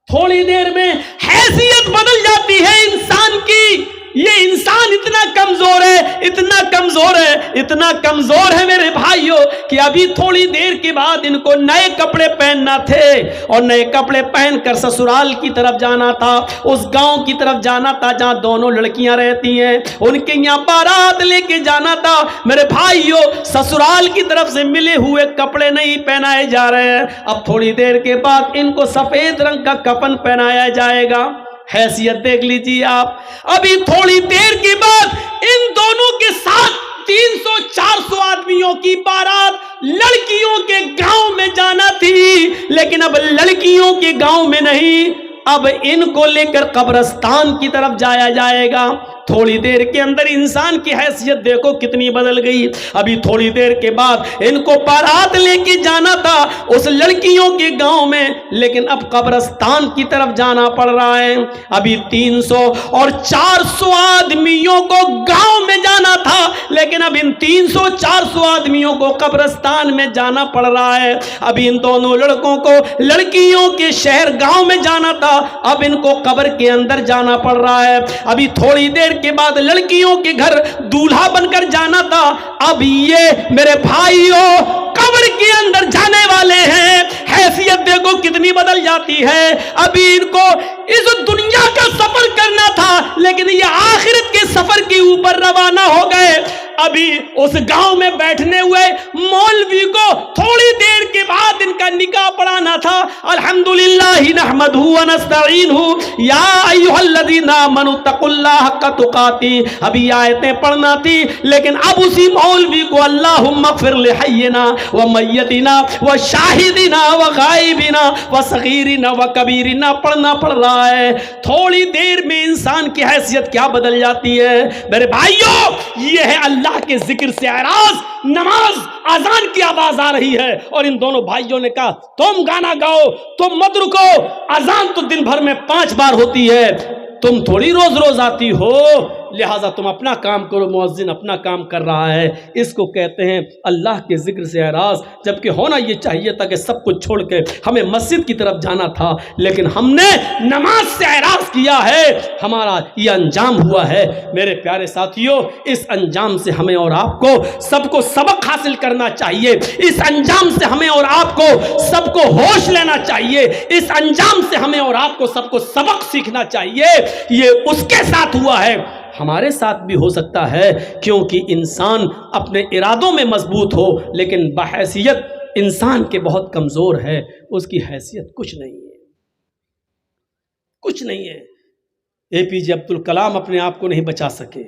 تھوڑی دیر میں حیثیت بدل جاتی ہے انسان کی۔ یہ انسان اتنا کمزور ہے، اتنا کمزور ہے، اتنا کمزور ہے میرے بھائیوں کہ ابھی تھوڑی دیر کے بعد ان کو نئے کپڑے پہننا تھے اور نئے کپڑے پہن کر سسرال کی طرف جانا تھا، اس گاؤں کی طرف جانا تھا جہاں دونوں لڑکیاں رہتی ہیں، ان کے یہاں بارات لے کے جانا تھا۔ میرے بھائیوں، سسرال کی طرف سے ملے ہوئے کپڑے نہیں پہنائے جا رہے ہیں، اب تھوڑی دیر کے بعد ان کو سفید رنگ کا کفن پہنایا جائے گا۔ حیثیت دیکھ لیجیے آپ، ابھی تھوڑی دیر کے بعد ان دونوں کے ساتھ 300-400 آدمیوں کی بارات لڑکیوں کے گاؤں میں جانا تھی، لیکن اب لڑکیوں کے گاؤں میں نہیں، اب ان کو لے کر قبرستان کی طرف جایا جائے گا۔ تھوڑی دیر کے اندر انسان کی حیثیت دیکھو کتنی بدل گئی۔ ابھی تھوڑی دیر کے بعد ان کو بارات لے کے جانا تھا اس لڑکیوں کے گاؤں میں، لیکن اب قبرستان کی طرف جانا پڑ رہا ہے۔ ابھی 300 اور 400 آدمیوں کو گاؤں میں جانا تھا، لیکن اب ان 300-400 آدمیوں کو قبرستان میں جانا پڑ رہا ہے۔ ابھی ان دونوں لڑکوں کو لڑکیوں کے شہر گاؤں میں جانا تھا، اب ان کو قبر کے اندر جانا پڑ رہا ہے۔ ابھی تھوڑی دیر کے بعد لڑکیوں کے گھر دولہا بن کر جانا تھا، اب یہ میرے بھائیوں قبر کے اندر جانے والے ہیں۔ حیثیت دیکھو کتنی بدل جاتی ہے۔ ابھی ان کو اس دنیا کا سفر کرنا تھا، لیکن یہ آخرت کے سفر کے اوپر روانہ ہو گئے۔ ابھی اس گاؤں میں بیٹھنے ہوئے مولوی کو تھوڑی دیر کے بعد ان کا نکاح پڑھانا تھا۔ الحمدللہ نحمدہ ونستعینہ یا ایھا الذین آمنوا اتقوا اللہ حق تقاتہ، ابھی آیتیں پڑھنا تھی، لیکن اب اسی مولوی کو اللہم اغفر لحینا ومیتنا وشاہدنا وغائبنا وصغیرنا وکبیرنا پڑھنا پڑ رہا ہے۔ تھوڑی دیر میں انسان کی حیثیت کیا بدل جاتی ہے میرے بھائیوں۔ یہ ہے اللہ کے ذکر سے اعراض۔ نماز اذان کی آواز آ رہی ہے اور ان دونوں بھائیوں نے کہا تم گانا گاؤ، تم مت رکو، اذان تو دن بھر میں 5 بار ہوتی ہے، تم تھوڑی روز روز آتی ہو، لہٰذا تم اپنا کام کرو، مؤذن اپنا کام کر رہا ہے۔ اس کو کہتے ہیں اللہ کے ذکر سے اعراض، جبکہ ہونا یہ چاہیے تھا کہ سب کچھ چھوڑ کے ہمیں مسجد کی طرف جانا تھا، لیکن ہم نے نماز سے اعراض کیا ہے، ہمارا یہ انجام ہوا ہے۔ میرے پیارے ساتھیوں، اس انجام سے ہمیں اور آپ کو سب کو سبق حاصل کرنا چاہیے، اس انجام سے ہمیں اور آپ کو سب کو ہوش لینا چاہیے، اس انجام سے ہمیں اور آپ کو سب کو سبق سیکھنا چاہیے۔ یہ اس کے ساتھ ہوا ہے، ہمارے ساتھ بھی ہو سکتا ہے، کیونکہ انسان اپنے ارادوں میں مضبوط ہو لیکن بحیثیت انسان کے بہت کمزور ہے، اس کی حیثیت کچھ نہیں ہے۔ کچھ نہیں ہے. اے پی جے عبد الکلام اپنے آپ کو نہیں بچا سکے,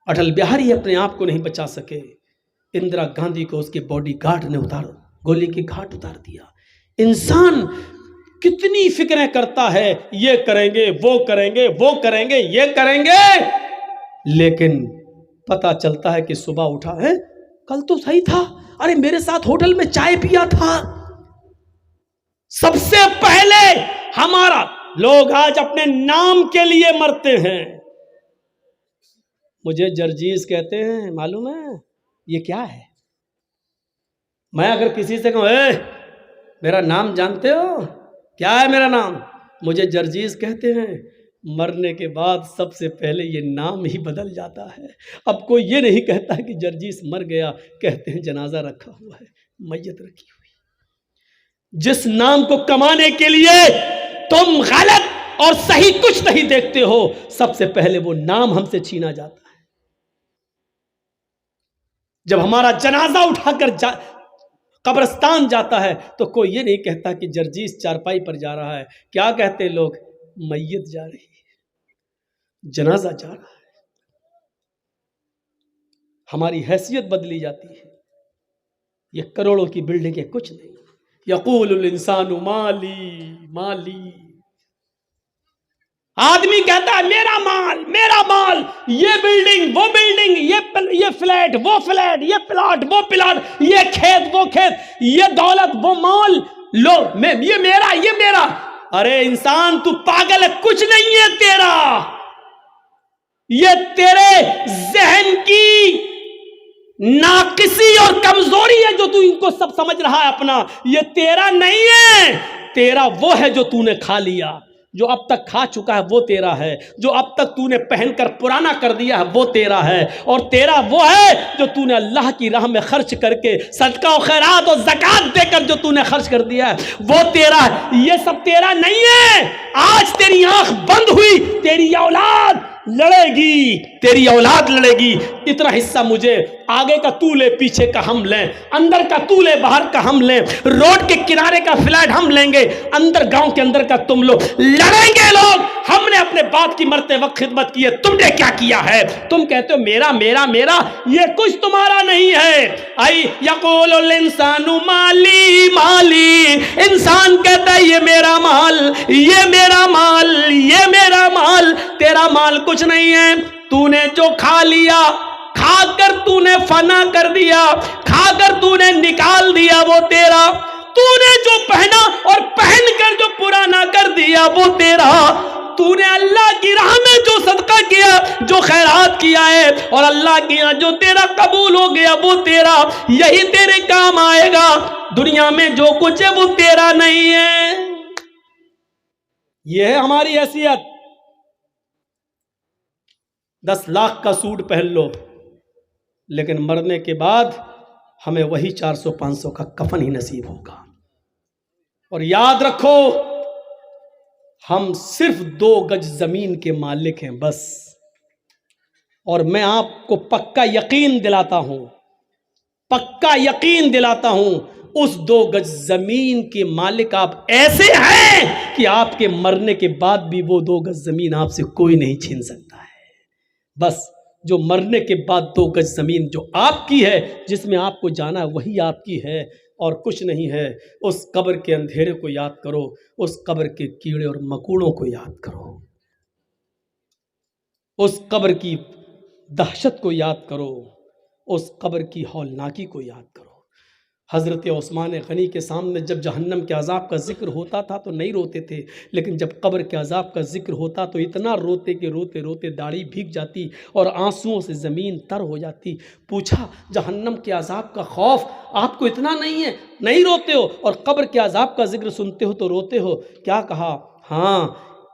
اٹل بہاری اپنے آپ کو نہیں بچا سکے, اندرا گاندھی کو اس کے باڈی گارڈ نے گولی کی گھاٹ اتار دیا. انسان کتنی فکریں کرتا ہے, یہ کریں گے, وہ کریں گے, وہ کریں گے, یہ کریں گے, لیکن پتا چلتا ہے کہ صبح اٹھا ہے کل تو صحیح تھا, ارے میرے ساتھ ہوٹل میں چائے پیا تھا. سب سے پہلے ہمارا لوگ آج اپنے نام کے لیے مرتے ہیں. مجھے جرجیز کہتے ہیں, معلوم ہے یہ کیا ہے؟ میں اگر کسی سے کہوں اے میرا نام جانتے ہو کیا ہے میرا نام, مجھے جرجیز کہتے ہیں. مرنے کے بعد سب سے پہلے یہ نام ہی بدل جاتا ہے. اب کوئی یہ نہیں کہتا کہ جرجیز مر گیا, کہتے ہیں جنازہ رکھا ہوا ہے, میت رکھی ہوئی. جس نام کو کمانے کے لیے تم غلط اور صحیح کچھ نہیں دیکھتے ہو, سب سے پہلے وہ نام ہم سے چھینا جاتا ہے. جب ہمارا جنازہ اٹھا کر قبرستان جاتا ہے تو کوئی یہ نہیں کہتا کہ جرجیز چارپائی پر جا رہا ہے. کیا کہتے لوگ؟ میت جا رہی ہے, جنازہ جا رہا ہے. ہماری حیثیت بدلی جاتی ہے. یہ کروڑوں کی بلڈنگیں کچھ نہیں. یقول الانسان مالی مالی, آدمی کہتا ہے میرا مال میرا مال, یہ بلڈنگ وہ بلڈنگ, یہ فلیٹ وہ فلیٹ, یہ پلاٹ وہ پلاٹ, یہ کھیت وہ کھیت, یہ دولت وہ مال, لو یہ میرا یہ میرا. ارے انسان تو پاگل ہے, کچھ نہیں ہے تیرا. یہ تیرے ذہن کی ناقصی اور کمزوری ہے جو تو ان کو سب سمجھ رہا ہے اپنا. یہ تیرا نہیں ہے, تیرا وہ ہے جو تو نے کھا لیا. جو اب تک کھا چکا ہے وہ تیرا ہے, جو اب تک تو نے پہن کر پرانا کر دیا ہے وہ تیرا ہے, اور تیرا وہ ہے جو تو نے اللہ کی راہ میں خرچ کر کے صدقہ و خیرات اور زکوٰۃ دے کر جو تو نے خرچ کر دیا ہے وہ تیرا ہے. یہ سب تیرا نہیں ہے. آج تیری آنکھ بند ہوئی, تیری اولاد لڑے گی, تیری اولاد لڑے گی. اتنا حصہ مجھے, آگے کا تو لے, پیچھے کا ہم لیں, اندر کا تو لے, باہر کا ہم لیں, روڈ کے کنارے کا فلیٹ ہم لیں گے, اندر گاؤں کے اندر کا تم لوگ. لڑیں گے لوگ. ہم نے اپنے باپ کی مرتے وقت خدمت کی ہے, تم نے کیا کیا ہے؟ تم کہتے ہو میرا میرا میرا, یہ کچھ تمہارا نہیں ہے. آئی یقول الانسان مالی مالی, انسان کہتا ہے یہ میرا مال یہ میرا مال یہ میرا مال. تیرا مال کچھ نہیں ہے. تو نے جو کھا لیا, کھا کر تو نے فنا کر دیا, کھا کر تو نے نکال دیا وہ تیرا. تو نے جو پہنا اور پہن کر جو پرانا کر دیا وہ تیرا. تو نے اللہ کی راہ میں جو صدقہ کیا, جو خیرات کیا ہے, اور اللہ کی یہاں جو تیرا قبول ہو گیا وہ تیرا. یہی تیرے کام آئے گا. دنیا میں جو کچھ ہے وہ تیرا نہیں ہے. یہ ہے ہماری حیثیت. 10 لاکھ کا سوٹ پہن لو, لیکن مرنے کے بعد ہمیں وہی 400-500 کا کفن ہی نصیب ہوگا. اور یاد رکھو, ہم صرف 2 گج زمین کے مالک ہیں بس. اور میں آپ کو پکا یقین دلاتا ہوں, پکا یقین دلاتا ہوں, اس 2 گج زمین کے مالک آپ ایسے ہیں کہ آپ کے مرنے کے بعد بھی وہ 2 گج زمین آپ سے کوئی نہیں چھین سکتا ہے. بس جو مرنے کے بعد 2 گج زمین جو آپ کی ہے, جس میں آپ کو جانا ہے, وہی آپ کی ہے اور کچھ نہیں ہے. اس قبر کے اندھیرے کو یاد کرو, اس قبر کے کیڑے اور مکوڑوں کو یاد کرو, اس قبر کی دہشت کو یاد کرو, اس قبر کی ہولناکی کو یاد کرو. حضرت عثمان غنی کے سامنے جب جہنم کے عذاب کا ذکر ہوتا تھا تو نہیں روتے تھے, لیکن جب قبر کے عذاب کا ذکر ہوتا تو اتنا روتے کہ روتے روتے داڑھی بھیگ جاتی اور آنسوؤں سے زمین تر ہو جاتی. پوچھا جہنم کے عذاب کا خوف آپ کو اتنا نہیں ہے, نہیں روتے ہو, اور قبر کے عذاب کا ذکر سنتے ہو تو روتے ہو. کیا کہا؟ ہاں,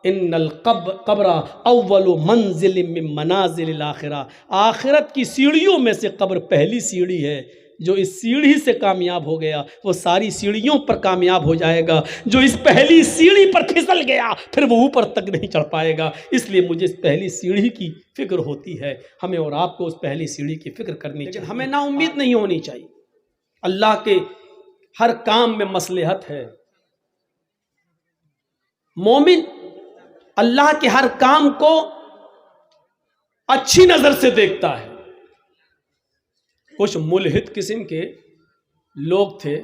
ان القبر اول منزل من منازل الاخرہ, آخرت کی سیڑھیوں میں سے قبر پہلی سیڑھی ہے. جو اس سیڑھی سے کامیاب ہو گیا وہ ساری سیڑھیوں پر کامیاب ہو جائے گا. جو اس پہلی سیڑھی پر پھسل گیا پھر وہ اوپر تک نہیں چڑھ پائے گا. اس لیے مجھے اس پہلی سیڑھی کی فکر ہوتی ہے. ہمیں اور آپ کو اس پہلی سیڑھی کی فکر کرنی چاہیے. ہمیں نا امید نہیں ہونی چاہیے. اللہ کے ہر کام میں مصلحت ہے. مومن اللہ کے ہر کام کو اچھی نظر سے دیکھتا ہے. کچھ ملحد قسم کے لوگ تھے،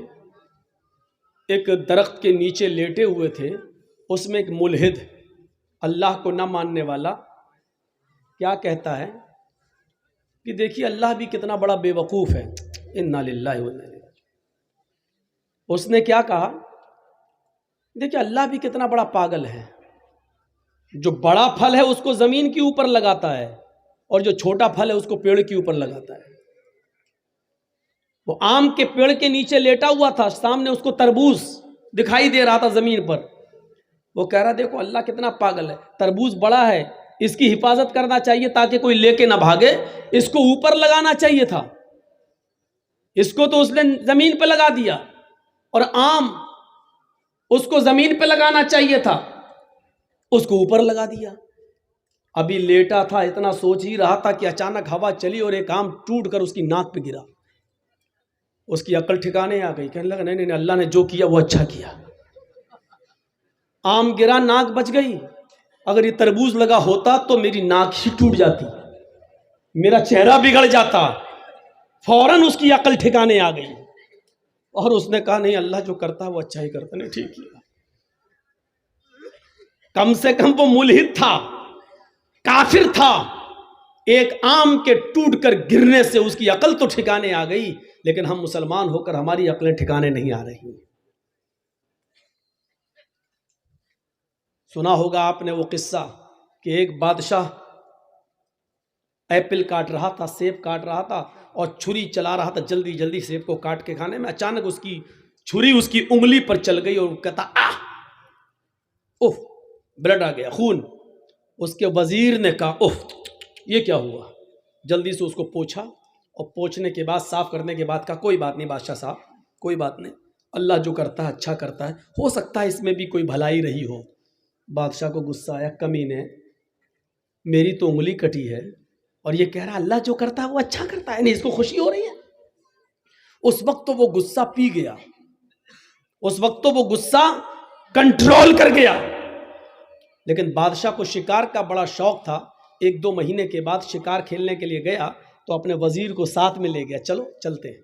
ایک درخت کے نیچے لیٹے ہوئے تھے. اس میں ایک ملحد، اللہ کو نہ ماننے والا، کیا کہتا ہے کہ دیکھیے اللہ بھی کتنا بڑا بے وقوف ہے. انا للہ و انا الیہ راجعون. اس نے کیا کہا، دیکھیے اللہ بھی کتنا بڑا پاگل ہے. جو بڑا پھل ہے اس کو زمین کے اوپر لگاتا ہے، اور جو چھوٹا پھل ہے اس کو پیڑ کے اوپر لگاتا ہے. وہ آم کے پیڑ کے نیچے لیٹا ہوا تھا، سامنے اس کو تربوز دکھائی دے رہا تھا زمین پر. وہ کہہ رہا دیکھو اللہ کتنا پاگل ہے، تربوز بڑا ہے، اس کی حفاظت کرنا چاہیے تاکہ کوئی لے کے نہ بھاگے، اس کو اوپر لگانا چاہیے تھا. اس کو تو اس نے زمین پہ لگا دیا، اور آم اس کو زمین پہ لگانا چاہیے تھا، اس کو اوپر لگا دیا. ابھی لیٹا تھا، اتنا سوچ ہی رہا تھا کہ اچانک ہوا چلی اور ایک آم ٹوٹ کر اس کی ناک پہ گرا. اس کی عقل ٹھکانے آ گئی، کہنے لگا نہیں نہیں اللہ نے جو کیا وہ اچھا کیا. آم گرا، ناک بچ گئی. اگر یہ تربوز لگا ہوتا تو میری ناک ہی ٹوٹ جاتی، میرا چہرہ بگڑ جاتا. فوراً اس کی عقل ٹھکانے آ گئی، اور اس نے کہا نہیں اللہ جو کرتا ہے وہ اچھا ہی کرتا. نہیں ٹھیک کیا. کم سے کم وہ ملحد تھا، کافر تھا. ایک آم کے ٹوٹ کر گرنے سے اس کی عقل تو ٹھکانے آ گئی، لیکن ہم مسلمان ہو کر ہماری عقلیں ٹھکانے نہیں آ رہی. سنا ہوگا آپ نے وہ قصہ کہ ایک بادشاہ ایپل کاٹ رہا تھا، سیب کاٹ رہا تھا، اور چھری چلا رہا تھا جلدی جلدی سیب کو کاٹ کے کھانے میں. اچانک اس کی چھری اس کی انگلی پر چل گئی اور وہ کہتا اف، بلڈ آ گیا، خون. اس کے وزیر نے کہا اف یہ کیا ہوا. جلدی سے اس کو پوچھا، اور پوچھنے کے بعد صاف کرنے کے بعد کہا کوئی بات نہیں بادشاہ صاحب، کوئی بات نہیں، اللہ جو کرتا ہے اچھا کرتا ہے، ہو سکتا ہے اس میں بھی کوئی بھلائی رہی ہو. بادشاہ کو غصہ آیا، کمینے، میری تو انگلی کٹی ہے اور یہ کہہ رہا اللہ جو کرتا ہے وہ اچھا کرتا ہے، نہیں اس کو خوشی ہو رہی ہے. اس وقت تو وہ غصہ پی گیا، اس وقت تو وہ غصہ کنٹرول کر گیا. لیکن بادشاہ کو شکار کا بڑا شوق تھا. 1-2 مہینے کے بعد شکار کھیلنے کے لیے گیا تو اپنے وزیر کو ساتھ میں لے گیا، چلو چلتے ہیں.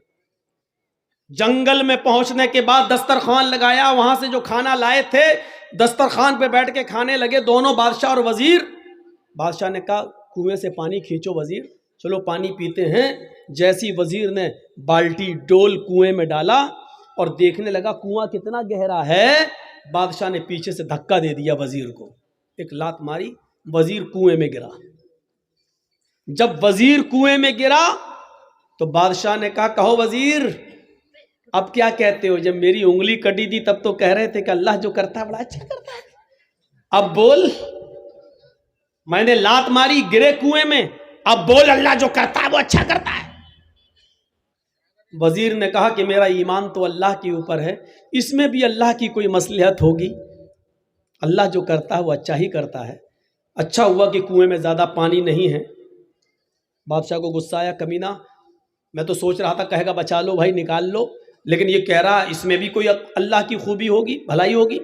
جنگل میں پہنچنے کے بعد دسترخوان لگایا، وہاں سے جو کھانا لائے تھے دسترخوان پہ بیٹھ کے کھانے لگے دونوں، بادشاہ اور وزیر. بادشاہ نے کہا کنویں سے پانی کھینچو وزیر، چلو پانی پیتے ہیں. جیسی وزیر نے بالٹی ڈول کنویں میں ڈالا اور دیکھنے لگا کنواں کتنا گہرا ہے، بادشاہ نے پیچھے سے دھکا دے دیا وزیر کو، ایک لات ماری، وزیر کنویں میں گرا. جب وزیر کنویں میں گرا تو بادشاہ نے کہا کہو وزیر اب کیا کہتے ہو، جب میری انگلی کٹی تھی تب تو کہہ رہے تھے کہ اللہ جو کرتا ہے بڑا اچھا کرتا ہے، اب بول، میں نے لات ماری گرے کنویں میں، اب بول اللہ جو کرتا ہے وہ اچھا کرتا ہے. وزیر نے کہا کہ میرا ایمان تو اللہ کے اوپر ہے، اس میں بھی اللہ کی کوئی مصلحت ہوگی، اللہ جو کرتا ہے وہ اچھا ہی کرتا ہے. اچھا ہوا کہ کنویں میں زیادہ پانی نہیں ہے. بادشاہ کو غصہ آیا، کمینہ، میں تو سوچ رہا تھا کہے گا بچا لو بھائی نکال لو، لیکن یہ کہہ رہا اس میں بھی کوئی اللہ کی خوبی ہوگی، بھلائی ہوگی.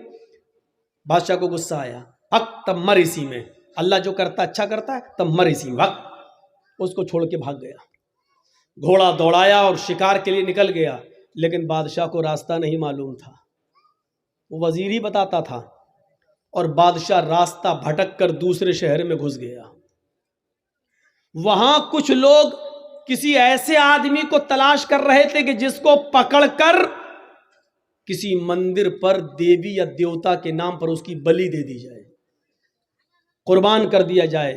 بادشاہ کو غصہ آیا، حق تب مر اسی میں، اللہ جو کرتا اچھا کرتا ہے تب مر اسی میں، حق. اس کو چھوڑ کے بھاگ گیا. گھوڑا دوڑایا اور شکار کے لیے نکل گیا، لیکن بادشاہ کو راستہ نہیں معلوم تھا، وہ وزیر ہی بتاتا تھا، اور بادشاہ راستہ بھٹک کر دوسرے شہر میں گھس گیا. وہاں کچھ لوگ کسی ایسے آدمی کو تلاش کر رہے تھے کہ جس کو پکڑ کر کسی مندر پر دیوی یا دیوتا کے نام پر اس کی بلی دے دی جائے، قربان کر دیا جائے،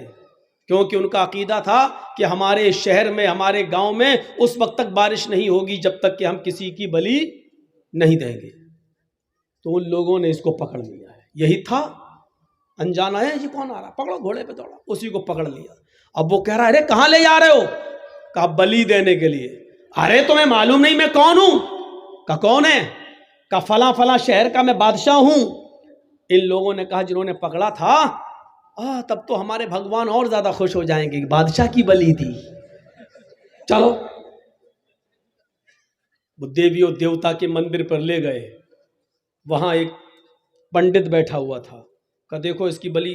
کیونکہ ان کا عقیدہ تھا کہ ہمارے شہر میں، ہمارے گاؤں میں اس وقت تک بارش نہیں ہوگی جب تک کہ ہم کسی کی بلی نہیں دیں گے. تو ان لوگوں نے اس کو پکڑ لیا ہے. یہی تھا انجانا ہے، یہ کون آ رہا، پکڑو، گھوڑے پہ دوڑا، اسی کو پکڑ لیا. اب وہ کہہ رہا ہے ارے کہاں لے جا رہے ہو، کہا بلی دینے کے لیے. ارے تمہیں معلوم نہیں میں کون ہوں، کہا کون ہے، کہا فلاں فلاں شہر کا میں بادشاہ ہوں. ان لوگوں نے کہا جنہوں نے پکڑا تھا تب تو ہمارے بھگوان اور زیادہ خوش ہو جائیں گے، بادشاہ کی بلی تھی، چلو. وہ دیوی اور دیوتا کے مندر پر لے گئے. وہاں ایک پنڈت بیٹھا ہوا تھا، کہا دیکھو اس کی بلی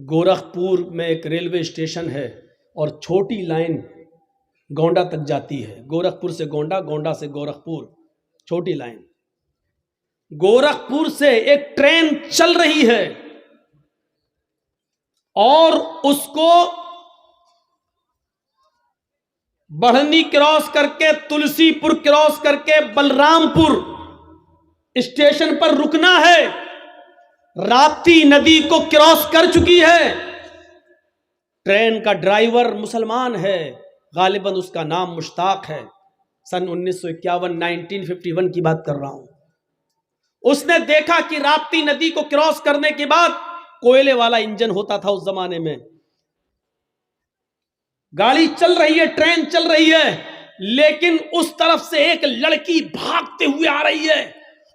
گورکھپور میں ایک ریلوے اسٹیشن ہے اور چھوٹی لائن گونڈا تک جاتی ہے، گورکھپور سے گونڈا، گونڈا سے گورکھپور، چھوٹی لائن۔ گورکھپور سے ایک ٹرین چل رہی ہے اور اس کو بڑھنی کراس کر کے، تلسی پور کراس کر کے بلرام پور اسٹیشن پر رکنا ہے۔ راپتی ندی کو کراس کر چکی ہے۔ ٹرین کا ڈرائیور مسلمان ہے، غالباً اس کا نام مشتاق ہے، سن 1951 کی بات کر رہا ہوں۔ اس نے دیکھا کہ راپتی ندی کو کراس کرنے کے بعد کوئلے والا انجن ہوتا تھا اس زمانے میں، گاڑی چل رہی ہے، ٹرین چل رہی ہے، لیکن اس طرف سے ایک لڑکی بھاگتے ہوئے آ رہی ہے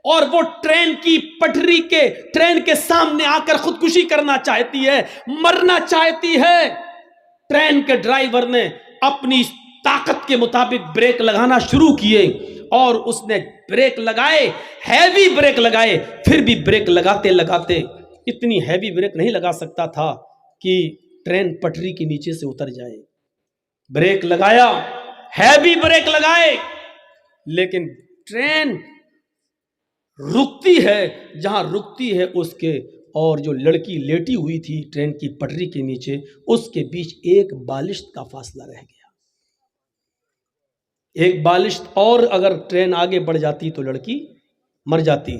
اور وہ ٹرین کی پٹری کے، ٹرین کے سامنے آ کر خودکشی کرنا چاہتی ہے، مرنا چاہتی ہے۔ ٹرین کے ڈرائیور نے اپنی طاقت کے مطابق بریک لگانا شروع کیے اور اس نے بریک لگائے، ہیوی بریک لگائے، پھر بھی بریک لگاتے لگاتے اتنی ہیوی بریک نہیں لگا سکتا تھا کہ ٹرین پٹری کے نیچے سے اتر جائے۔ بریک لگایا، ہیوی بریک لگائے، لیکن ٹرین رکتی ہے، جہاں رکتی ہے اس کے اور جو لڑکی لیٹی ہوئی تھی ٹرین کی پٹری کے نیچے، اس کے بیچ ایک بالشت کا فاصلہ رہ گیا۔ ایک بالشت اور اگر ٹرین آگے بڑھ جاتی تو لڑکی مر جاتی۔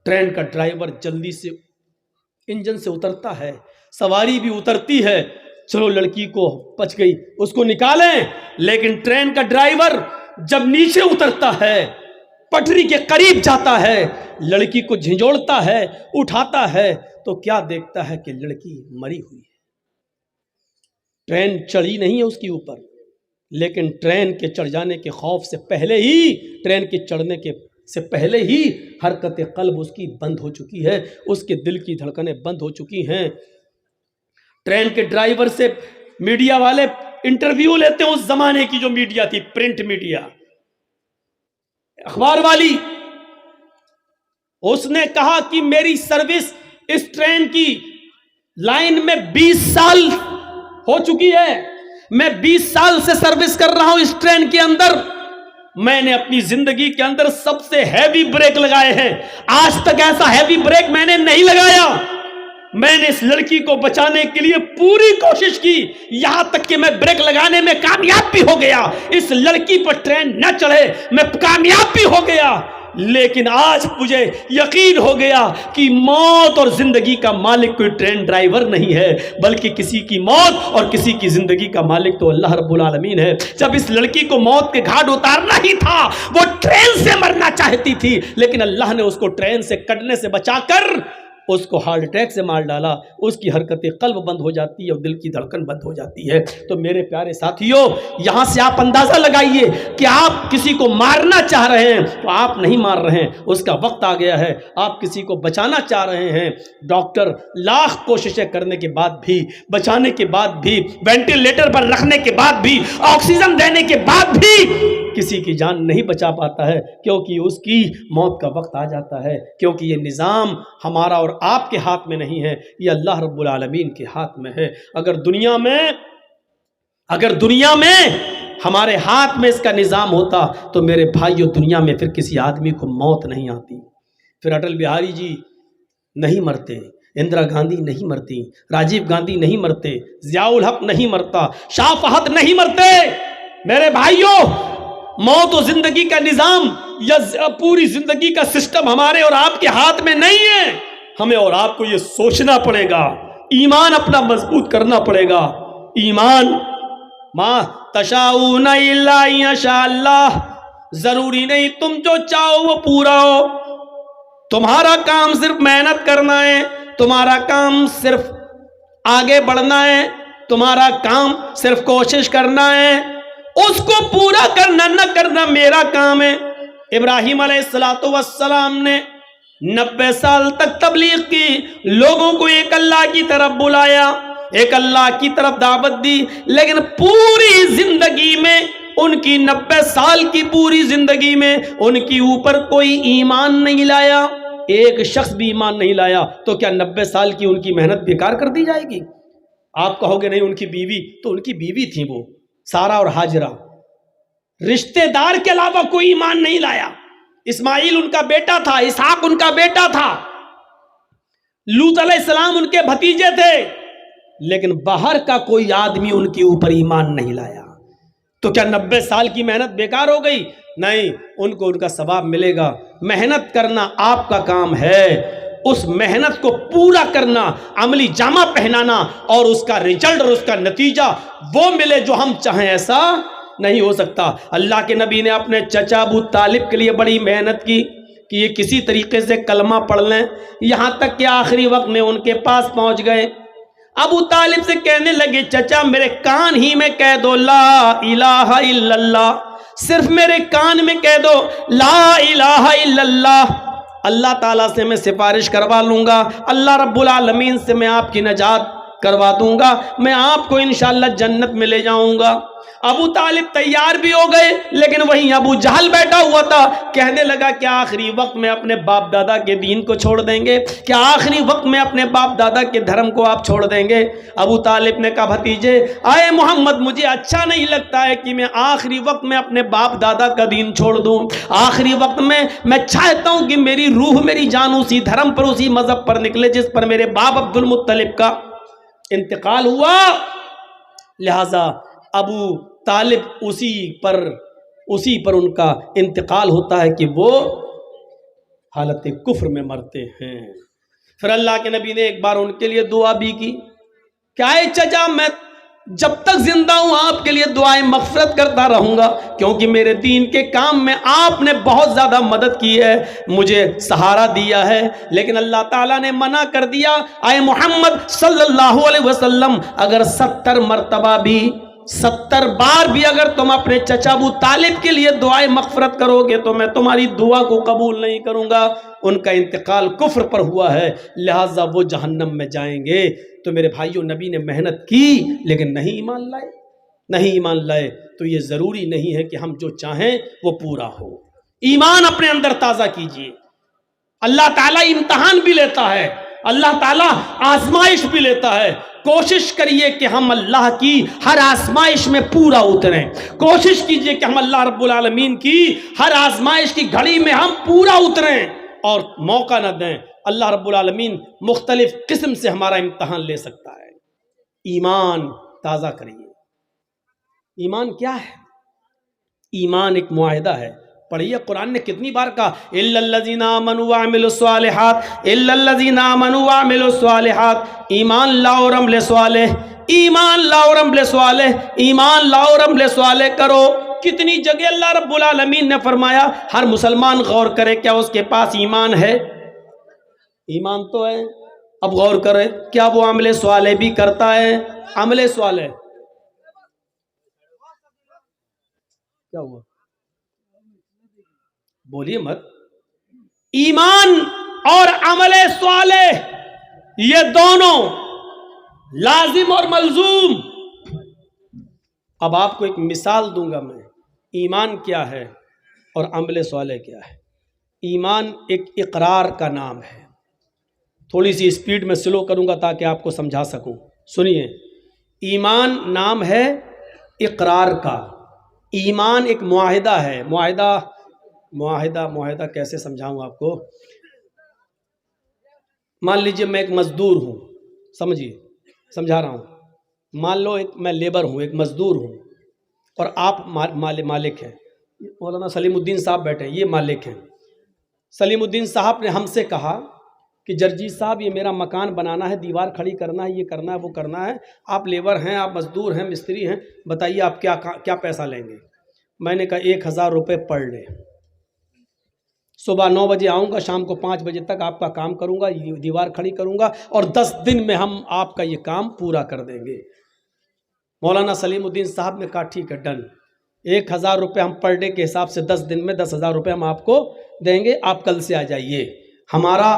ٹرین کا ڈرائیور جلدی سے انجن سے اترتا ہے، سواری بھی اترتی ہے، چلو لڑکی کو بچ گئی، اس کو نکالیں۔ لیکن ٹرین کا ڈرائیور جب نیچے اترتا ہے، پٹری کے قریب جاتا ہے، لڑکی کو جھنجھوڑتا ہے، اٹھاتا ہے، تو کیا دیکھتا ہے کہ لڑکی مری ہوئی ہے۔ ٹرین چڑھی نہیں ہے اس کے اوپر، لیکن ٹرین کے چڑھ جانے کے خوف سے پہلے ہی، ٹرین کے چڑھنے کے سے پہلے ہی حرکت قلب اس کی بند ہو چکی ہے، اس کے دل کی دھڑکنیں بند ہو چکی ہیں۔ ٹرین کے ڈرائیور سے میڈیا والے انٹرویو لیتے ہیں، اس زمانے کی جو میڈیا تھی، پرنٹ میڈیا، اخبار والی۔ اس نے کہا کہ میری سروس اس ٹرین کی لائن میں 20 سال ہو چکی ہے، میں 20 سال سے سروس کر رہا ہوں اس ٹرین کے اندر، میں نے اپنی زندگی کے اندر سب سے ہیوی بریک لگائے ہیں، آج تک ایسا ہیوی بریک میں نے نہیں لگایا۔ میں نے اس لڑکی کو بچانے کے لیے پوری کوشش کی، یہاں تک کہ میں بریک لگانے میں کامیاب بھی ہو گیا، اس لڑکی پر ٹرین نہ چڑھے میں کامیاب بھی ہو گیا۔ لیکن آج مجھے یقین ہو گیا کہ موت اور زندگی کا مالک کوئی ٹرین ڈرائیور نہیں ہے، بلکہ کسی کی موت اور کسی کی زندگی کا مالک تو اللہ رب العالمین ہے۔ جب اس لڑکی کو موت کے گھاٹ اتارنا ہی تھا، وہ ٹرین سے مرنا چاہتی تھی، لیکن اللہ نے اس کو ٹرین سے کٹنے سے بچا کر اس کو ہارٹ اٹیک سے مار ڈالا، اس کی حرکت قلب بند ہو جاتی ہے اور دل کی دھڑکن بند ہو جاتی ہے۔ تو میرے پیارے ساتھیوں، یہاں سے آپ اندازہ لگائیے کہ آپ کسی کو مارنا چاہ رہے ہیں تو آپ نہیں مار رہے ہیں، اس کا وقت آ گیا ہے۔ آپ کسی کو بچانا چاہ رہے ہیں، ڈاکٹر لاکھ کوششیں کرنے کے بعد بھی، بچانے کے بعد بھی، وینٹیلیٹر پر رکھنے کے بعد بھی، آکسیجن دینے کے بعد بھی کسی کی جان نہیں بچا پاتا ہے، کیونکہ اس کی موت کا وقت آ جاتا ہے، کیونکہ یہ نظام ہمارا اور آپ کے ہاتھ میں نہیں ہے، یہ اللہ رب العالمین کے ہاتھ میں ہے۔ اگر دنیا میں ہمارے ہاتھ میں اس کا نظام ہوتا تو میرے بھائیوں، دنیا میں پھر کسی آدمی کو موت نہیں آتی، پھر اٹل بہاری جی نہیں مرتے، اندرا گاندھی نہیں مرتی، راجیو گاندھی نہیں مرتے، ضیاء الحق نہیں مرتا، شاہ فہد نہیں مرتے۔ میرے بھائیوں، موت و زندگی کا نظام یا پوری زندگی کا سسٹم ہمارے اور آپ کے ہاتھ میں نہیں ہے۔ ہمیں اور آپ کو یہ سوچنا پڑے گا، ایمان اپنا مضبوط کرنا پڑے گا۔ ایمان، ما تشاؤون الا ان یشاء اللہ، ضروری نہیں تم جو چاہو وہ پورا ہو، تمہارا کام صرف محنت کرنا ہے، تمہارا کام صرف آگے بڑھنا ہے، تمہارا کام صرف کوشش کرنا ہے، اس کو پورا کرنا نہ کرنا میرا کام ہے۔ ابراہیم علیہ السلام نے 90 سال تک تبلیغ کی، لوگوں کو ایک اللہ کی طرف بلایا، ایک اللہ کی طرف دعوت دی، لیکن پوری زندگی میں، ان کی 90 سال کی پوری زندگی میں ان کی اوپر کوئی ایمان نہیں لایا، ایک شخص بھی ایمان نہیں لایا، تو کیا 90 سال کی ان کی محنت بیکار کر دی جائے گی؟ آپ کہو گے نہیں ان کی بیوی، تو ان کی بیوی تھی وہ سارہ اور ہاجرہ، رشتے دار کے علاوہ کوئی ایمان نہیں لایا۔ اسماعیل ان کا بیٹا تھا، اسحاق ان کا بیٹا تھا، لوط علیہ السلام ان کے بھتیجے تھے، لیکن باہر کا کوئی آدمی ان کے اوپر ایمان نہیں لایا۔ تو کیا 90 سال کی محنت بیکار ہو گئی؟ نہیں، ان کو ان کا ثواب ملے گا۔ محنت کرنا آپ کا کام ہے، اس محنت کو پورا کرنا، عملی جامہ پہنانا، اور اس کا ریزلٹ اور اس کا نتیجہ وہ ملے جو ہم چاہیں، ایسا نہیں ہو سکتا۔ اللہ کے نبی نے اپنے چچا ابو طالب کے لیے بڑی محنت کی کہ یہ کسی طریقے سے کلمہ پڑھ لیں، یہاں تک کہ آخری وقت میں ان کے پاس پہنچ گئے۔ ابو طالب سے کہنے لگے چچا میرے کان ہی میں کہہ دو لا الہ الا اللہ، صرف میرے کان میں کہہ دو لا الہ الا اللہ، اللہ تعالیٰ سے میں سفارش کروا لوں گا، اللہ رب العالمین سے میں آپ کی نجات کروا دوں گا، میں آپ کو انشاءاللہ جنت میں لے جاؤں گا۔ ابو طالب تیار بھی ہو گئے، لیکن وہیں ابو جہل بیٹھا ہوا تھا، کہنے لگا کیا آخری وقت میں اپنے باپ دادا کے دین کو چھوڑ دیں گے؟ کیا آخری وقت میں اپنے باپ دادا کے دھرم کو آپ چھوڑ دیں گے؟ ابو طالب نے کہا بھتیجے آئے محمد، مجھے اچھا نہیں لگتا ہے کہ میں آخری وقت میں اپنے باپ دادا کا دین چھوڑ دوں، آخری وقت میں چاہتا ہوں کہ میری روح میری جان اسی دھرم پر اسی مذہب پر نکلے جس پر میرے باپ عبد المطلب کا انتقال ہوا۔ لہذا ابو طالب اسی پر ان کا انتقال ہوتا ہے کہ وہ حالت کفر میں مرتے ہیں۔ پھر اللہ کے نبی نے ایک بار ان کے لیے دعا بھی کی، کیا ہے چچا میں جب تک زندہ ہوں آپ کے لیے دعائیں مغفرت کرتا رہوں گا، کیونکہ میرے دین کے کام میں آپ نے بہت زیادہ مدد کی ہے، مجھے سہارا دیا ہے، لیکن اللہ تعالیٰ نے منع کر دیا۔ اے محمد صلی اللہ علیہ وسلم، اگر 70 مرتبہ بھی 70 بار بھی اگر تم اپنے چچا ابو طالب کے لیے دعائیں مغفرت کرو گے تو میں تمہاری دعا کو قبول نہیں کروں گا۔ ان کا انتقال کفر پر ہوا ہے، لہٰذا وہ جہنم میں جائیں گے۔ تو میرے بھائیوں، نبی نے محنت کی لیکن نہیں ایمان لائے، تو یہ ضروری نہیں ہے کہ ہم جو چاہیں وہ پورا ہو۔ ایمان اپنے اندر تازہ کیجئے۔ اللہ تعالیٰ امتحان بھی لیتا ہے، اللہ تعالیٰ آزمائش بھی لیتا ہے۔ کوشش کریے کہ ہم اللہ کی ہر آزمائش میں پورا اتریں، کوشش کیجئے کہ ہم اللہ رب العالمین کی ہر آزمائش کی گھڑی میں ہم پورا اتریں اور موقع نہ دیں۔ اللہ رب العالمین مختلف قسم سے ہمارا امتحان لے سکتا ہے۔ ایمان تازہ کریے۔ ایمان کیا ہے؟ ایمان ایک معاہدہ ہے۔ پڑھیے قرآن نے کتنی بار کہا اِلَّا الَّذِينَ آمَنُوا وَعَمِلُوا الصَّالِحَاتِ اِلَّا الَّذِينَ آمَنُوا وَعَمِلُوا الصَّالِحَاتِ، ایمان لاؤ اور عمل صالح، ایمان لاؤ اور عمل صالح، ایمان لاؤ اور عمل صالح کرو۔ کتنی جگہ اللہ رب العالمین نے فرمایا، ہر مسلمان غور کرے کیا اس کے پاس ایمان ہے؟ ایمان تو ہے، اب غور کرے کیا وہ عمل صالح بھی کرتا ہے؟ عمل صالح کیا ہوا؟ بولیے مت۔ ایمان اور عمل صالح یہ دونوں لازم اور ملزوم۔ اب آپ کو ایک مثال دوں گا میں، ایمان کیا ہے اور عمل صالح کیا ہے۔ ایمان ایک اقرار کا نام ہے۔ تھوڑی سی اسپیڈ میں سلو کروں گا تاکہ آپ کو سمجھا سکوں۔ سنیے، ایمان نام ہے اقرار کا۔ ایمان ایک معاہدہ ہے۔ معاہدہ کیسے سمجھاؤں آپ کو؟ مان لیجئے میں ایک مزدور ہوں، سمجھا رہا ہوں۔ مان لو میں لیبر ہوں، ایک مزدور ہوں، اور آپ مالک ہیں۔ مولانا سلیم الدین صاحب بیٹھے ہیں، یہ مالک ہیں۔ سلیم الدین صاحب نے ہم سے کہا کہ جرجیت صاحب یہ میرا مکان بنانا ہے، دیوار کھڑی کرنا ہے، یہ کرنا ہے، وہ کرنا ہے، آپ لیبر ہیں، آپ مزدور ہیں، مستری ہیں، بتائیے آپ کیا پیسہ لیں گے؟ میں نے کہا 1000 روپے پر ڈے، صبح 9 بجے آؤں گا، شام کو 5 بجے تک آپ کا کام کروں گا، دیوار کھڑی کروں گا، اور 10 دن میں ہم آپ کا یہ کام پورا کر دیں گے۔ مولانا سلیم الدین صاحب نے کہا ٹھیک ہے، ڈن، 1000 روپے ہم پر ڈے کے حساب سے 10 دن میں 10,000 روپے ہم آپ کو دیں گے، آپ کل سے آ جائیے۔ ہمارا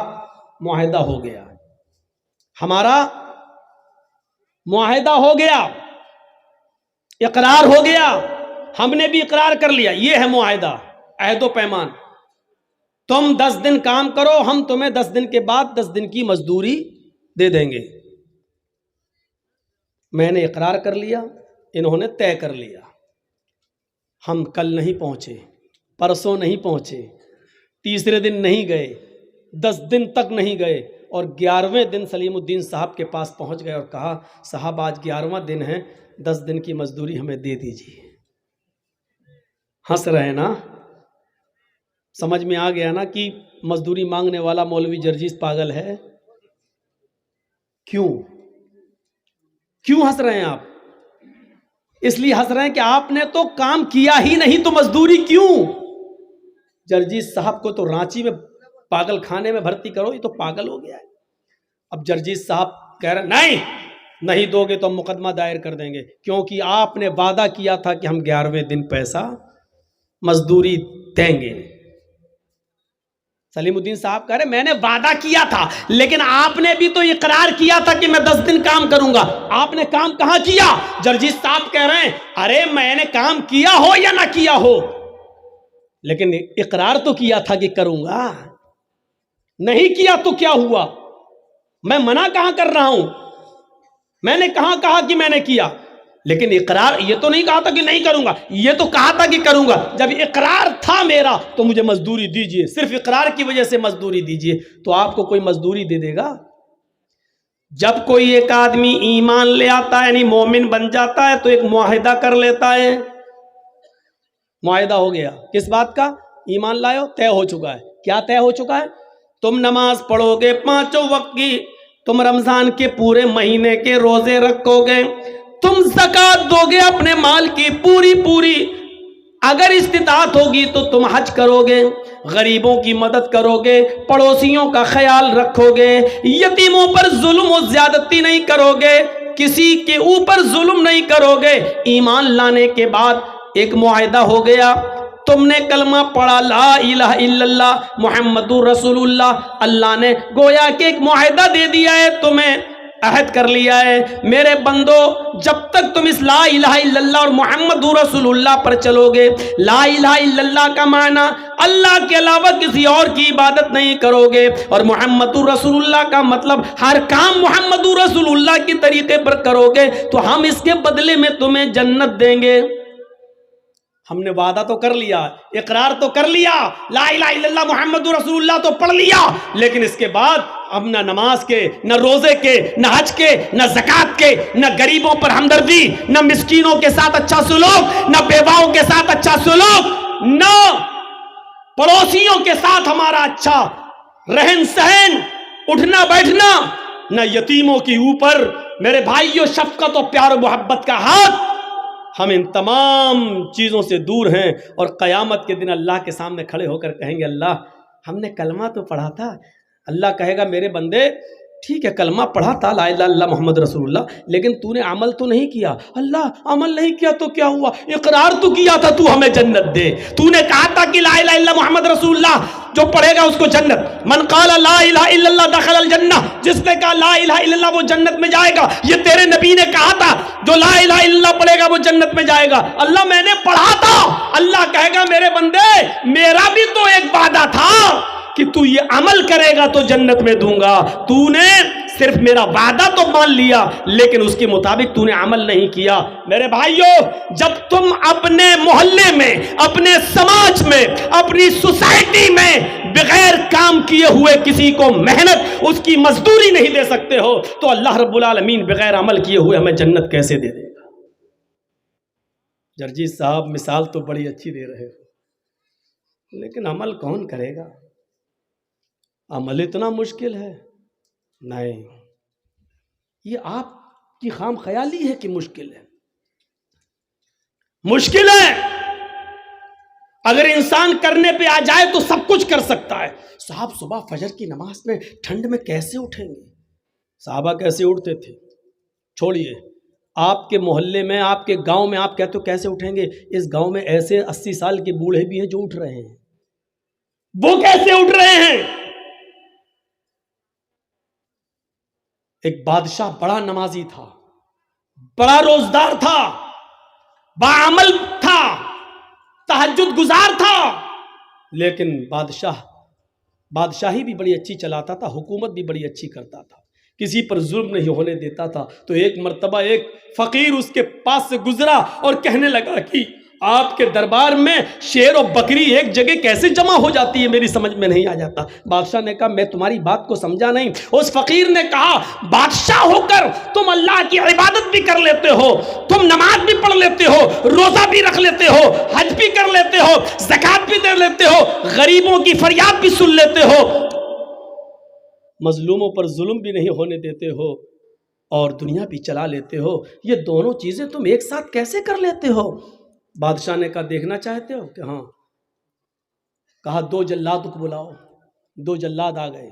معاہدہ ہو گیا، ہمارا معاہدہ ہو گیا، اقرار ہو گیا، ہم نے بھی اقرار کر لیا، یہ ہے معاہدہ، عہد و پیمان۔ تم 10 دن کام کرو، ہم تمہیں 10 دن کے بعد 10 دن کی مزدوری دے دیں گے۔ میں نے اقرار کر لیا، انہوں نے طے کر لیا، ہم کل نہیں پہنچے، پرسوں نہیں پہنچے، تیسرے دن نہیں گئے، 10 دن تک نہیں گئے، اور 11ویں دن سلیم الدین صاحب کے پاس پہنچ گئے اور کہا صاحب آج 11واں دن ہے، 10 دن کی مزدوری ہمیں دے دیجیے۔ ہنس رہے نا؟ سمجھ میں آ گیا نا کہ مزدوری مانگنے والا مولوی جرجیس پاگل ہے؟ کیوں ہنس رہے ہیں آپ؟ اس لیے ہنس رہے ہیں کہ آپ نے تو کام کیا ہی نہیں تو مزدوری کیوں؟ جرجیس صاحب کو تو رانچی میں پاگل خانے میں بھرتی کرو، یہ تو پاگل ہو گیا ہے۔ اب جرجیس صاحب کہہ رہے نہیں دو گے تو ہم مقدمہ دائر کر دیں گے، کیونکہ آپ نے وعدہ کیا تھا کہ ہم 11ویں دن پیسہ مزدوری دیں گے۔ سلیم الدین صاحب کہہ رہے میں نے وعدہ کیا تھا، لیکن آپ نے بھی تو اقرار کیا تھا کہ میں 10 دن کام کروں گا، آپ نے کام کہاں کیا؟ جرجیس صاحب کہہ رہے ہیں ارے میں نے کام کیا ہو یا نہ کیا ہو، لیکن اقرار تو کیا تھا کہ کروں گا، نہیں کیا تو کیا ہوا؟ میں منع کہاں کر رہا ہوں؟ میں نے کہاں کہا کہ میں نے کیا؟ لیکن اقرار یہ تو نہیں کہا تھا کہ نہیں کروں گا، یہ تو کہا تھا کہ کروں گا۔ جب اقرار تھا میرا تو مجھے مزدوری دیجئے، صرف اقرار کی وجہ سے مزدوری دیجئے۔ تو آپ کو کوئی مزدوری دے دے گا؟ جب کوئی ایک آدمی ایمان لے آتا ہے، یعنی مومن بن جاتا ہے، تو ایک معاہدہ کر لیتا ہے۔ معاہدہ ہو گیا کس بات کا؟ ایمان لائے ہو، طے ہو چکا ہے۔ کیا طے ہو چکا ہے؟ تم نماز پڑھو گے 5 وقت کی، تم رمضان کے پورے مہینے کے روزے رکھو گے، تم زکوٰۃ دو گے اپنے مال کی پوری، اگر استطاعت ہوگی تو تم حج کرو گے، غریبوں کی مدد کرو گے، پڑوسیوں کا خیال رکھو گے، یتیموں پر ظلم و زیادتی نہیں کرو گے، کسی کے اوپر ظلم نہیں کرو گے۔ ایمان لانے کے بعد ایک معاہدہ ہو گیا، تم نے کلمہ پڑھا لا الہ الا اللہ محمد رسول اللہ، اللہ نے گویا کہ ایک معاہدہ دے دیا ہے، تمہیں عہد کر لیا ہے میرے بندو، جب تک تم اس لا الہ الا اللہ اور محمد رسول اللہ پر چلو گے، لا الہ الا اللہ کا معنی اللہ کے علاوہ کسی اور کی عبادت نہیں کرو گے، اور محمد رسول اللہ کا مطلب ہر کام محمد رسول اللہ کے طریقے پر کرو گے، تو ہم اس کے بدلے میں تمہیں جنت دیں گے۔ ہم نے وعدہ تو کر لیا، اقرار تو کر لیا، لا الہ الا اللہ محمد رسول اللہ تو پڑھ لیا، لیکن اس کے بعد اب نہ نماز کے، نہ روزے کے، نہ حج کے، نہ زکوٰۃ کے، نہ غریبوں پر ہمدردی، نہ مسکینوں کے ساتھ اچھا سلوک، نہ بیواؤں کے ساتھ اچھا سلوک، نہ پڑوسیوں کے ساتھ ہمارا اچھا رہن سہن، اٹھنا بیٹھنا، نہ یتیموں کے اوپر میرے بھائیوں شفقت و پیار و محبت کا ہاتھ۔ ہم ان تمام چیزوں سے دور ہیں، اور قیامت کے دن اللہ کے سامنے کھڑے ہو کر کہیں گے اللہ ہم نے کلمہ تو پڑھا تھا۔ اللہ کہے گا میرے بندے ٹھیک ہے کلمہ پڑھا تھا لا الہ الا اللہ محمد رسول اللہ، لیکن تو نے عمل تو نہیں کیا۔ اللہ عمل نہیں کیا تو کیا ہوا؟ اقرار تو کیا تھا تو ہمیں جنت دے، تو نے کہا تھا کہ لا الہ الا اللہ محمد رسول اللہ جو پڑھے گا اس کو جنت، من قال لا الہ الا اللہ دخل الجنہ، جس نے کہا لا الہ الا اللہ وہ جنت میں جائے گا۔ یہ تیرے نبی نے کہا تھا جو لا الہ الا اللہ پڑھے گا وہ جنت میں جائے گا۔ اللہ میں نے پڑھا تھا۔ اللہ کہے گا میرے بندے میرا بھی تو ایک وعدہ تھا کہ تو یہ عمل کرے گا تو جنت میں دوں گا، تو نے صرف میرا وعدہ تو مان لیا لیکن اس کے مطابق تو نے عمل نہیں کیا۔ میرے بھائیوں جب تم اپنے محلے میں، اپنے سماج میں، اپنی سوسائٹی میں بغیر کام کیے ہوئے کسی کو محنت اس کی مزدوری نہیں دے سکتے ہو، تو اللہ رب العالمین بغیر عمل کیے ہوئے ہمیں جنت کیسے دے دے گا؟ جرجیس صاحب مثال تو بڑی اچھی دے رہے ہو، لیکن عمل کون کرے گا؟ عمل اتنا مشکل ہے؟ نہیں، یہ آپ کی خام خیالی ہے کہ مشکل ہے۔ مشکل ہے، اگر انسان کرنے پہ آ جائے تو سب کچھ کر سکتا ہے۔ صاحب صبح فجر کی نماز میں ٹھنڈ میں کیسے اٹھیں گے؟ صحابہ کیسے اٹھتے تھے؟ چھوڑیے، آپ کے محلے میں، آپ کے گاؤں میں آپ کہتے ہو کیسے اٹھیں گے؟ اس گاؤں میں ایسے 80 سال کے بوڑھے بھی ہیں جو اٹھ رہے ہیں، وہ کیسے اٹھ رہے ہیں؟ ایک بادشاہ بڑا نمازی تھا، بڑا روزدار تھا، باعمل تھا، تہجد گزار تھا، لیکن بادشاہی بھی بڑی اچھی چلاتا تھا، حکومت بھی بڑی اچھی کرتا تھا۔ کسی پر ظلم نہیں ہونے دیتا تھا. تو ایک مرتبہ ایک فقیر اس کے پاس سے گزرا اور کہنے لگا کہ آپ کے دربار میں شیر اور بکری ایک جگہ کیسے جمع ہو جاتی ہے, میری سمجھ میں نہیں آ جاتا. بادشاہ نے کہا میں تمہاری بات کو سمجھا نہیں. اس فقیر نے کہا بادشاہ ہو کر تم اللہ کی عبادت بھی کر لیتے ہو, تم نماز بھی پڑھ لیتے ہو, روزہ بھی رکھ لیتے ہو, حج بھی کر لیتے ہو, زکوٰۃ بھی دے لیتے ہو, غریبوں کی فریاد بھی سن لیتے ہو, مظلوموں پر ظلم بھی نہیں ہونے دیتے ہو, اور دنیا بھی چلا لیتے ہو. یہ دونوں چیزیں تم ایک ساتھ کیسے کر لیتے ہو؟ بادشاہ نے کہا دیکھنا چاہتے ہو کہ ہاں. کہا 2 جلاد کو بلاؤ. 2 جلاد آ گئے.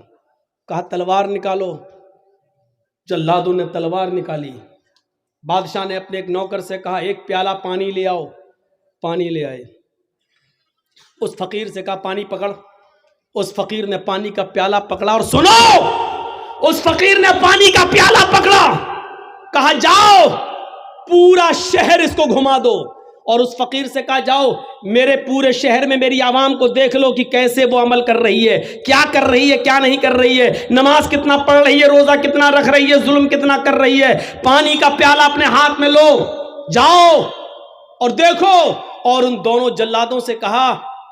کہا تلوار نکالو. جلادوں نے تلوار نکالی. بادشاہ نے اپنے ایک نوکر سے کہا 1 پیالہ پانی لے آؤ. پانی لے آئے. اس فقیر سے کہا پانی پکڑ. اس فقیر نے پانی کا پیالہ پکڑا, اور سنو, اس فقیر نے پانی کا پیالہ پکڑا. کہا جاؤ پورا شہر اس کو گھما دو. اور اس فقیر سے کہا جاؤ میرے پورے شہر میں میری عوام کو دیکھ لو کہ کیسے وہ عمل کر رہی ہے, کیا کر رہی ہے, کیا نہیں کر رہی ہے, نماز کتنا پڑھ رہی ہے, روزہ کتنا رکھ رہی ہے, ظلم کتنا کر رہی ہے. پانی کا پیالہ اپنے ہاتھ میں لو, جاؤ اور دیکھو. اور ان دونوں جلادوں سے کہا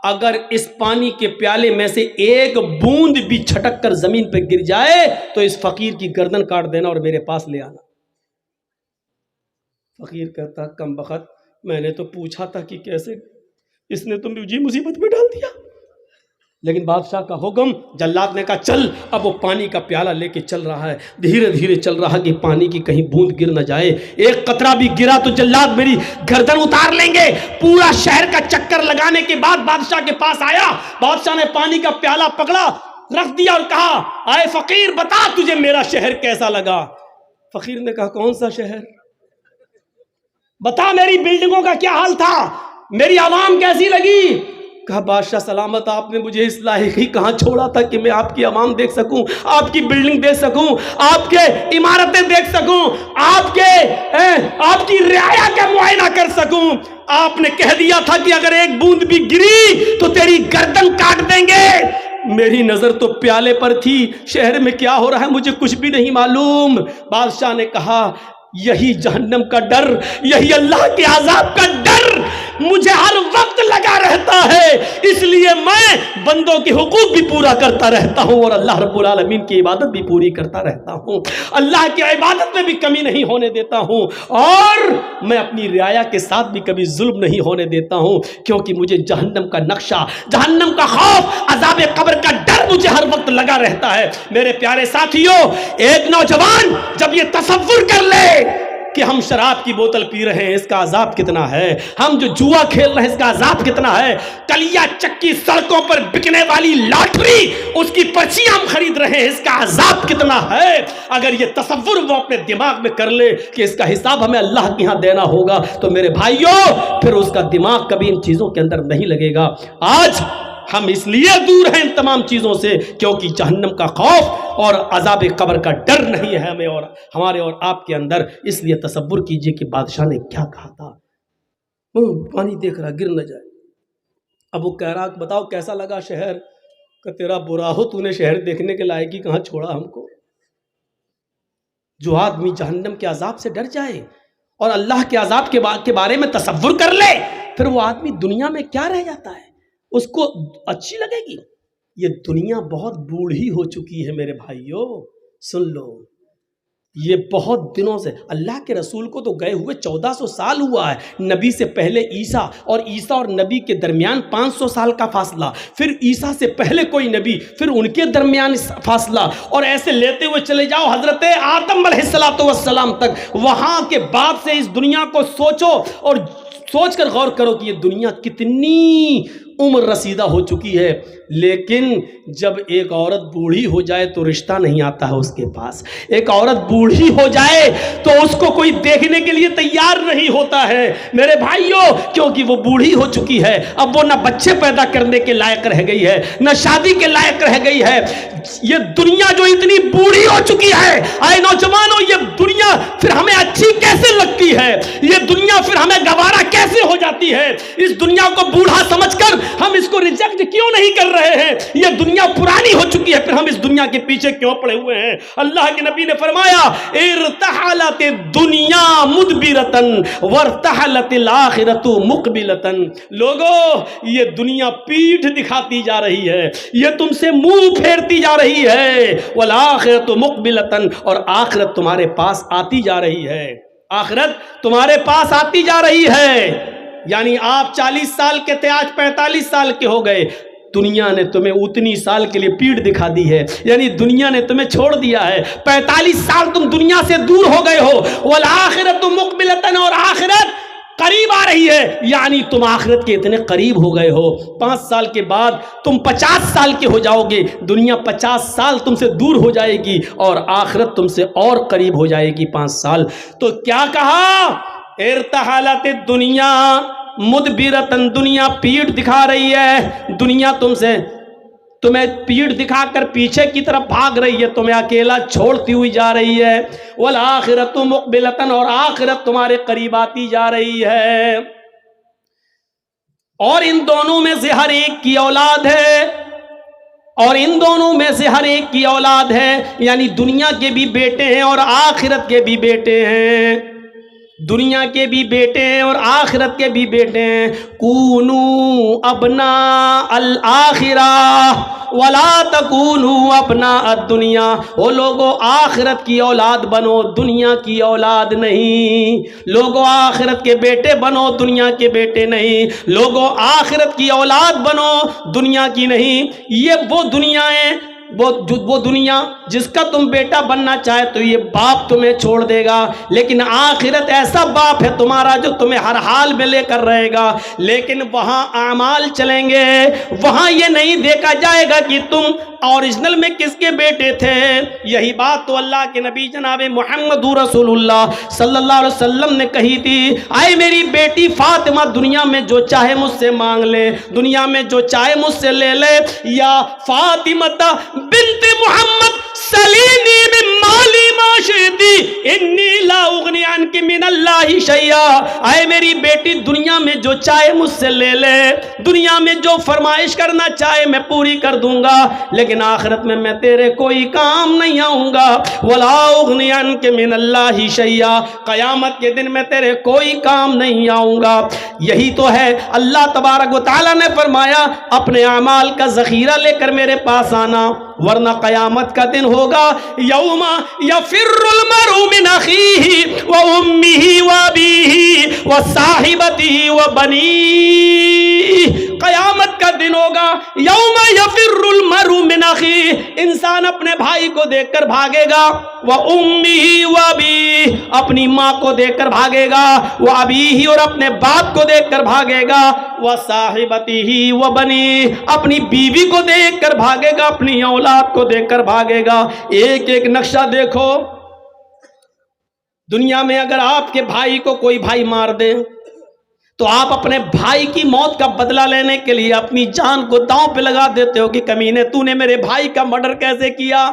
اگر اس پانی کے پیالے میں سے ایک بوند بھی چھٹک کر زمین پہ گر جائے تو اس فقیر کی گردن کاٹ دینا اور میرے پاس لے آنا. فقیر کہتا کم بخت, میں نے تو پوچھا تھا کہ کیسے, اس نے تو مجھے مصیبت میں ڈال دیا. لیکن بادشاہ کا حکم. جلاد نے کہا چل. اب وہ پانی کا پیالہ لے کے چل رہا ہے, دھیرے دھیرے چل رہا کہ پانی کی کہیں بوند گر نہ جائے. ایک قطرہ بھی گرا تو جلاد میری گردن اتار لیں گے. پورا شہر کا چکر لگانے کے بعد بادشاہ کے پاس آیا. بادشاہ نے پانی کا پیالہ پکڑا, رکھ دیا اور کہا اے فقیر بتا تجھے میرا شہر کیسا لگا. فقیر نے کہا کون سا شہر, بتا میری بلڈنگوں کا کیا حال تھا, میری عوام کیسی لگی. کہا بادشاہ سلامت, آپ نے مجھے اس لائق ہی کہاں چھوڑا تھا کہ میں آپ کی عوام دیکھ سکوں, آپ کی بلڈنگ دیکھ سکوں, آپ کے عمارتیں دیکھ سکوں, آپ کی رعایا کا معائنہ کر سکوں. آپ نے کہہ دیا تھا کہ اگر ایک بوند بھی گری تو تیری گردن کاٹ دیں گے. میری نظر تو پیالے پر تھی, شہر میں کیا ہو رہا ہے مجھے کچھ بھی نہیں معلوم. بادشاہ نے کہا یہی جہنم کا ڈر, یہی اللہ کے عذاب کا ڈر مجھے ہر وقت لگا رہتا ہے, اس لیے میں بندوں کے حقوق بھی پورا کرتا رہتا ہوں اور اللہ رب العالمین کی عبادت بھی پوری کرتا رہتا ہوں. اللہ کی عبادت میں بھی کمی نہیں ہونے دیتا ہوں, اور میں اپنی رعایا کے ساتھ بھی کبھی ظلم نہیں ہونے دیتا ہوں, کیونکہ مجھے جہنم کا نقشہ, جہنم کا خوف, عذاب قبر کا ڈر مجھے ہر وقت لگا رہتا ہے. میرے پیارے ساتھیوں, ایک نوجوان جب یہ تصور کر لے کہ ہم شراب کی بوتل پی رہے ہیں اس کا عذاب کتنا ہے, ہم جو جوا کھیل رہے ہیں اس کا عذاب کتنا ہے, کلیا چکی سڑکوں پر بکنے والی لاٹری اس کی پرچیاں ہم خرید رہے ہیں اس کا عذاب کتنا ہے, اگر یہ تصور وہ اپنے دماغ میں کر لے کہ اس کا حساب ہمیں اللہ کے ہاں دینا ہوگا تو میرے بھائیوں پھر اس کا دماغ کبھی ان چیزوں کے اندر نہیں لگے گا. آج ہم اس لیے دور ہیں ان تمام چیزوں سے کیونکہ جہنم کا خوف اور عذاب قبر کا ڈر نہیں ہے ہمیں اور ہمارے اور آپ کے اندر. اس لیے تصور کیجئے کہ بادشاہ نے کیا کہا تھا, پانی دیکھ رہا گر نہ جائے. اب وہ کہہ رہا بتاؤ کیسا لگا شہر, کہ تیرا برا ہو, تو نے شہر دیکھنے کے لائق ہی کہاں چھوڑا ہم کو. جو آدمی جہنم کے عذاب سے ڈر جائے اور اللہ کے عذاب کے بارے میں تصور کر لے, پھر وہ آدمی دنیا میں کیا رہ جاتا ہے, اس کو اچھی لگے گی. یہ دنیا بہت بوڑھی ہو چکی ہے میرے بھائیوں, سن لو. یہ بہت دنوں سے, اللہ کے رسول کو تو گئے ہوئے 1400 سال ہوا ہے, نبی سے پہلے عیسیٰ اور نبی کے درمیان 500 سال کا فاصلہ, پھر عیسیٰ سے پہلے کوئی نبی, پھر ان کے درمیان فاصلہ, اور ایسے لیتے ہوئے چلے جاؤ حضرت آدم علیہ السلام تک. وہاں کے بعد سے اس دنیا کو سوچو اور سوچ کر غور کرو کہ یہ دنیا کتنی عمر رسیدہ ہو چکی ہے. لیکن جب ایک عورت بوڑھی ہو جائے تو رشتہ نہیں آتا ہے اس کے پاس. ایک عورت بوڑھی ہو جائے تو اس کو کوئی دیکھنے کے لیے تیار نہیں ہوتا ہے میرے بھائیوں, کیونکہ وہ بوڑھی ہو چکی ہے. اب وہ نہ بچے پیدا کرنے کے لائق رہ گئی ہے, نہ شادی کے لائق رہ گئی ہے. یہ دنیا جو اتنی بوڑھی ہو چکی ہے, اے نوجوانوں, یہ دنیا دنیا پھر ہمیں اچھی کیسے لگتی ہے، یہ دنیا پھر ہمیں گوارا کیسے ہو جاتی ہے، اس دنیا کو بوڑھا سمجھ کر ہم اس کو ریجیکٹ کیوں نہیں کر رہے ہیں، یہ دنیا پرانی ہو چکی ہے پھر ہم اس دنیا کے پیچھے کیوں پڑے ہوئے ہیں۔ اللہ کے نبی نے فرمایا ارتحلت الدنیا مدبرتن وارتحلت الآخرت مقبلتن، لوگو یہ دنیا پیٹھ دکھاتی جا رہی ہے، یہ تم سے منہ پھیرتی جا رہی ہے، والآخرت مقبلتن، اور آخرت تمہارے پاس آتی جا رہی ہے، آخرت تمہارے پاس آتی جا رہی ہے۔ یعنی آپ 40 سال کے تھے، آج 45 سال کے ہو گئے، دنیا نے تمہیں اتنی سال کے لیے پیٹ دکھا دی ہے، یعنی دنیا نے تمہیں چھوڑ دیا ہے، 45 سال تم دنیا سے دور ہو گئے ہو، والآخرت مقبلتن، اور آخرت قریب آ رہی ہے، یعنی تم آخرت کے اتنے قریب ہو گئے ہو، 5 سال کے بعد تم 50 سال کے ہو جاؤ گے، دنیا 50 سال تم سے دور ہو جائے گی اور آخرت تم سے اور قریب ہو جائے گی 5 سال۔ تو کیا کہا، ارتحلت الدنیا مدبرتن، دنیا پیٹ دکھا رہی ہے، دنیا تمہیں پیٹ دکھا کر پیچھے کی طرف بھاگ رہی ہے، تمہیں اکیلا چھوڑتی ہوئی جا رہی ہے، والآخرت مقبلتن، اور آخرت تمہارے قریب آتی جا رہی ہے، اور ان دونوں میں سے ہر ایک کی اولاد ہے، اور ان دونوں میں سے ہر ایک کی اولاد ہے، یعنی دنیا کے بھی بیٹے ہیں اور آخرت کے بھی بیٹے ہیں، دنیا کے بھی بیٹے ہیں اور آخرت کے بھی بیٹے ہیں۔ کونو ابناء الآخرہ ولا تکونو ابناء الدنیا، وہ لوگوں آخرت کی اولاد بنو، دنیا کی اولاد نہیں، لوگوں آخرت کے بیٹے بنو، دنیا کے بیٹے نہیں، لوگوں آخرت کی اولاد بنو، دنیا کی نہیں۔ یہ وہ دنیا ہے، وہ دنیا جس کا تم بیٹا بننا چاہے تو یہ باپ تمہیں چھوڑ دے گا، لیکن آخرت ایسا باپ ہے تمہارا جو تمہیں ہر حال میں لے کر رہے گا، لیکن وہاں اعمال چلیں گے، وہاں یہ نہیں دیکھا جائے گا کہ تم اوریجنل میں کس کے بیٹے تھے۔ یہی بات تو اللہ کے نبی جناب محمد رسول اللہ صلی اللہ علیہ وسلم نے کہی تھی، اے میری بیٹی فاطمہ دنیا میں جو چاہے مجھ سے مانگ لے، دنیا میں جو چاہے مجھ سے لے لے، یا فاطمہ بنت محمد سلینی من مالی ما شئتی انی لا اغنی عنک من اللہ شیئا، اے میری بیٹی دنیا میں جو چاہے مجھ سے لے لے، دنیا میں جو فرمائش کرنا چاہے میں پوری کر دوں گا، لیکن آخرت میں تیرے کوئی کام نہیں آؤں گا، ولا اغنی عنک من اللہ شیئا، قیامت کے دن میں تیرے کوئی کام نہیں آؤں گا۔ یہی تو ہے اللہ تبارک و تعالیٰ نے فرمایا اپنے اعمال کا ذخیرہ لے کر میرے پاس آنا، ورنہ قیامت کا دن ہوگا یوم یفر المرء من اخیہ و امہ و ابیہ و صاحبتہ و بنیہ، قیامت کا دن ہوگا یوم یفر المرء من اخیہ، انسان اپنے بھائی کو دیکھ کر بھاگے گا، و امہ و ابیہ، اپنی ماں کو دیکھ کر بھاگے گا، و ابیہ، اور اپنے باپ کو دیکھ کر بھاگے گا، و صاحبتہ و بنیہ، اپنی بیوی کو دیکھ کر بھاگے گا، اپنی اولاد کو دیکھ کر بھاگے گا۔ ایک ایک نقشہ دیکھو، دنیا میں اگر آپ کے بھائی کو کوئی بھائی مار دے تو آپ اپنے بھائی کی موت کا بدلہ لینے کے لیے اپنی جان کو داؤں پہ لگا دیتے ہو کہ کمینے تو نے میرے بھائی کا مرڈر کیسے کیا۔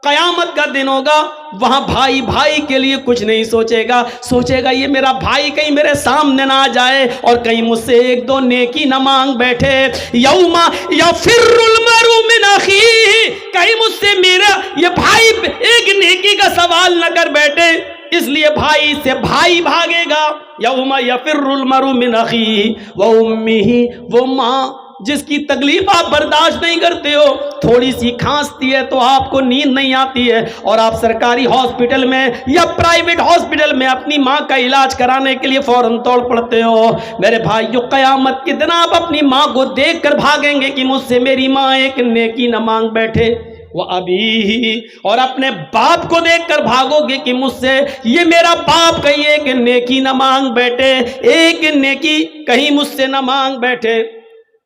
قیامت کا دن ہوگا، وہاں بھائی بھائی کے لیے کچھ نہیں سوچے گا یہ میرا بھائی کہیں میرے سامنے نہ آ جائے اور کہیں مجھ سے ایک دو نیکی نہ مانگ بیٹھے۔ یوم یفر المرء من اخیہ، کہیں مجھ سے میرا یہ بھائی ایک نیکی کا سوال نہ کر بیٹھے، اس لیے بھائی سے بھائی بھاگے گا۔ یوم یفر المرء من اخیہ و امہ، وہ ماں جس کی تکلیف آپ برداشت نہیں کرتے ہو، تھوڑی سی کھانستی ہے تو آپ کو نیند نہیں آتی ہے اور آپ سرکاری ہاسپٹل میں یا پرائیویٹ ہاسپٹل میں اپنی ماں کا علاج کرانے کے لیے فوراً توڑ پڑتے ہو۔ میرے بھائیو، قیامت کے دن آپ اپنی ماں کو دیکھ کر بھاگیں گے کہ مجھ سے میری ماں ایک نیکی نہ مانگ بیٹھے، وہ ابھی، اور اپنے باپ کو دیکھ کر بھاگو گے کہ مجھ سے یہ میرا باپ کہیں ایک نیکی نہ مانگ بیٹھے، ایک نیکی کہیں مجھ سے نہ مانگ بیٹھے۔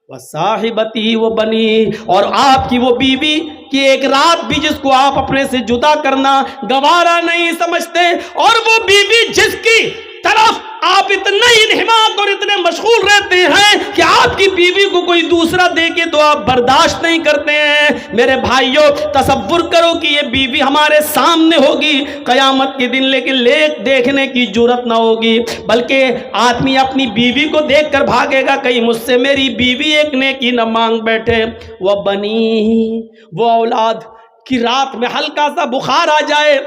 وصاحبتی و بنی، اور آپ کی وہ بیوی کہ ایک رات بھی جس کو آپ اپنے سے جدا کرنا گوارا نہیں سمجھتے، اور وہ بیوی جس کی طرف آپ اتنا انہماک اور اتنے مشغول رہتے ہیں کہ آپ کی بیوی کو کوئی دوسرا دے کے تو آپ برداشت نہیں کرتے ہیں۔ میرے بھائیوں تصور کرو کہ یہ بیوی ہمارے سامنے ہوگی قیامت کے دن، لیکن دیکھنے کی جرت نہ ہوگی، بلکہ آدمی اپنی بیوی کو دیکھ کر بھاگے گا، کہیں مجھ سے میری بیوی ایک نیکی نہ مانگ بیٹھے۔ وہ بنی، وہ اولاد کی رات میں ہلکا سا بخار آ جائے،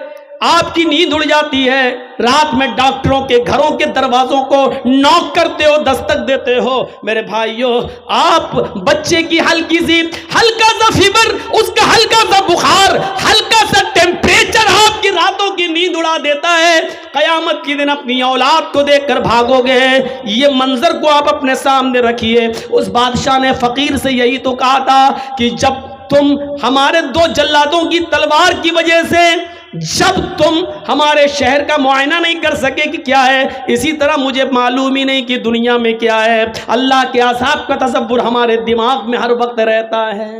آپ کی نیند اڑ جاتی ہے، رات میں ڈاکٹروں کے گھروں کے دروازوں کو نوک کرتے ہو، دستک دیتے ہو۔ میرے بھائیوں آپ بچے کی ہلکا سا فیور، اس کا ہلکا سا بخار، ہلکا سا ٹیمپریچر آپ کی راتوں کی نیند اڑا دیتا ہے، قیامت کے دن اپنی اولاد کو دیکھ کر بھاگو گے۔ یہ منظر کو آپ اپنے سامنے رکھیے۔ اس بادشاہ نے فقیر سے یہی تو کہا تھا کہ جب تم ہمارے 2 جلادوں کی تلوار کی وجہ سے جب تم ہمارے شہر کا معائنہ نہیں کر سکے کہ کیا ہے، اسی طرح مجھے معلوم ہی نہیں کہ دنیا میں کیا ہے۔ اللہ کے عذاب کا تصور ہمارے دماغ میں ہر وقت رہتا ہے۔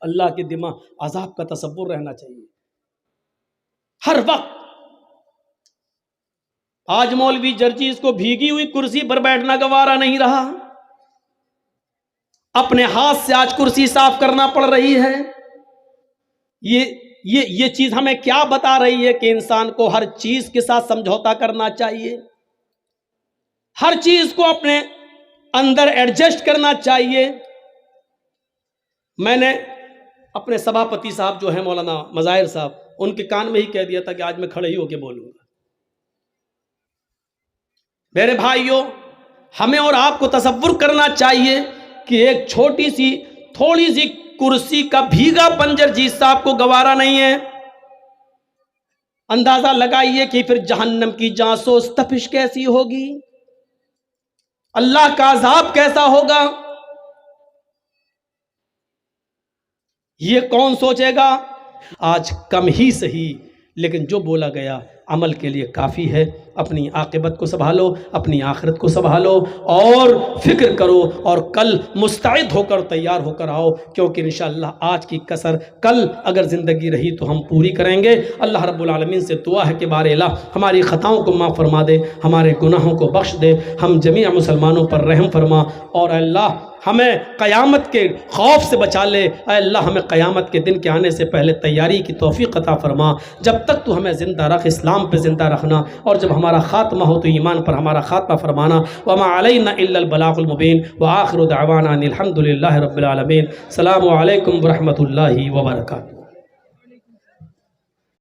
اللہ کے دماغ عذاب کا تصور رہنا چاہیے ہر وقت۔ آج مولوی جرجیز کو بھیگی ہوئی کرسی پر بیٹھنا گوارا نہیں رہا، اپنے ہاتھ سے آج کرسی صاف کرنا پڑ رہی ہے۔ یہ چیز ہمیں کیا بتا رہی ہے کہ انسان کو ہر چیز کے ساتھ سمجھوتا کرنا چاہیے، ہر چیز کو اپنے اندر ایڈجسٹ کرنا چاہیے۔ میں نے اپنے سبھاپتی صاحب جو ہیں مولانا مظاہر صاحب، ان کے کان میں ہی کہہ دیا تھا کہ آج میں کھڑے ہی ہو کے بولوں گا۔ میرے بھائیوں ہمیں اور آپ کو تصور کرنا چاہیے کہ ایک چھوٹی سی تھوڑی سی کرسی کا بھیگا پن جرجیز صاحب کو گوارا نہیں ہے۔ اندازہ لگائیے کہ پھر جہنم کی جاسوس تپش کیسی ہوگی، اللہ کا عذاب کیسا ہوگا، یہ کون سوچے گا؟ آج کم ہی صحیح لیکن جو بولا گیا عمل کے لیے کافی ہے۔ اپنی عاقبت کو سنبھالو، اپنی آخرت کو سنبھالو اور فکر کرو، اور کل مستعد ہو کر تیار ہو کر آؤ، کیونکہ انشاءاللہ آج کی کسر کل اگر زندگی رہی تو ہم پوری کریں گے۔ اللہ رب العالمین سے دعا ہے کہ بار الہ ہماری خطاؤں کو معاف فرما دے، ہمارے گناہوں کو بخش دے، ہم جمیع مسلمانوں پر رحم فرما، اور اللہ ہمیں قیامت کے خوف سے بچا لے۔ اے اللہ ہمیں قیامت کے دن کے آنے سے پہلے تیاری کی توفیق عطا فرما۔ جب تک تو ہمیں زندہ رکھ، اسلام پہ زندہ رکھنا، اور جب ہمارا خاتمہ ہو تو ایمان پر ہمارا خاتمہ فرمانا۔ وما علینا الا البلاغ المبین، وآخر دعوانا ان الحمد للہ رب العالمین۔ السلام علیکم ورحمۃ اللہ وبرکاتہ۔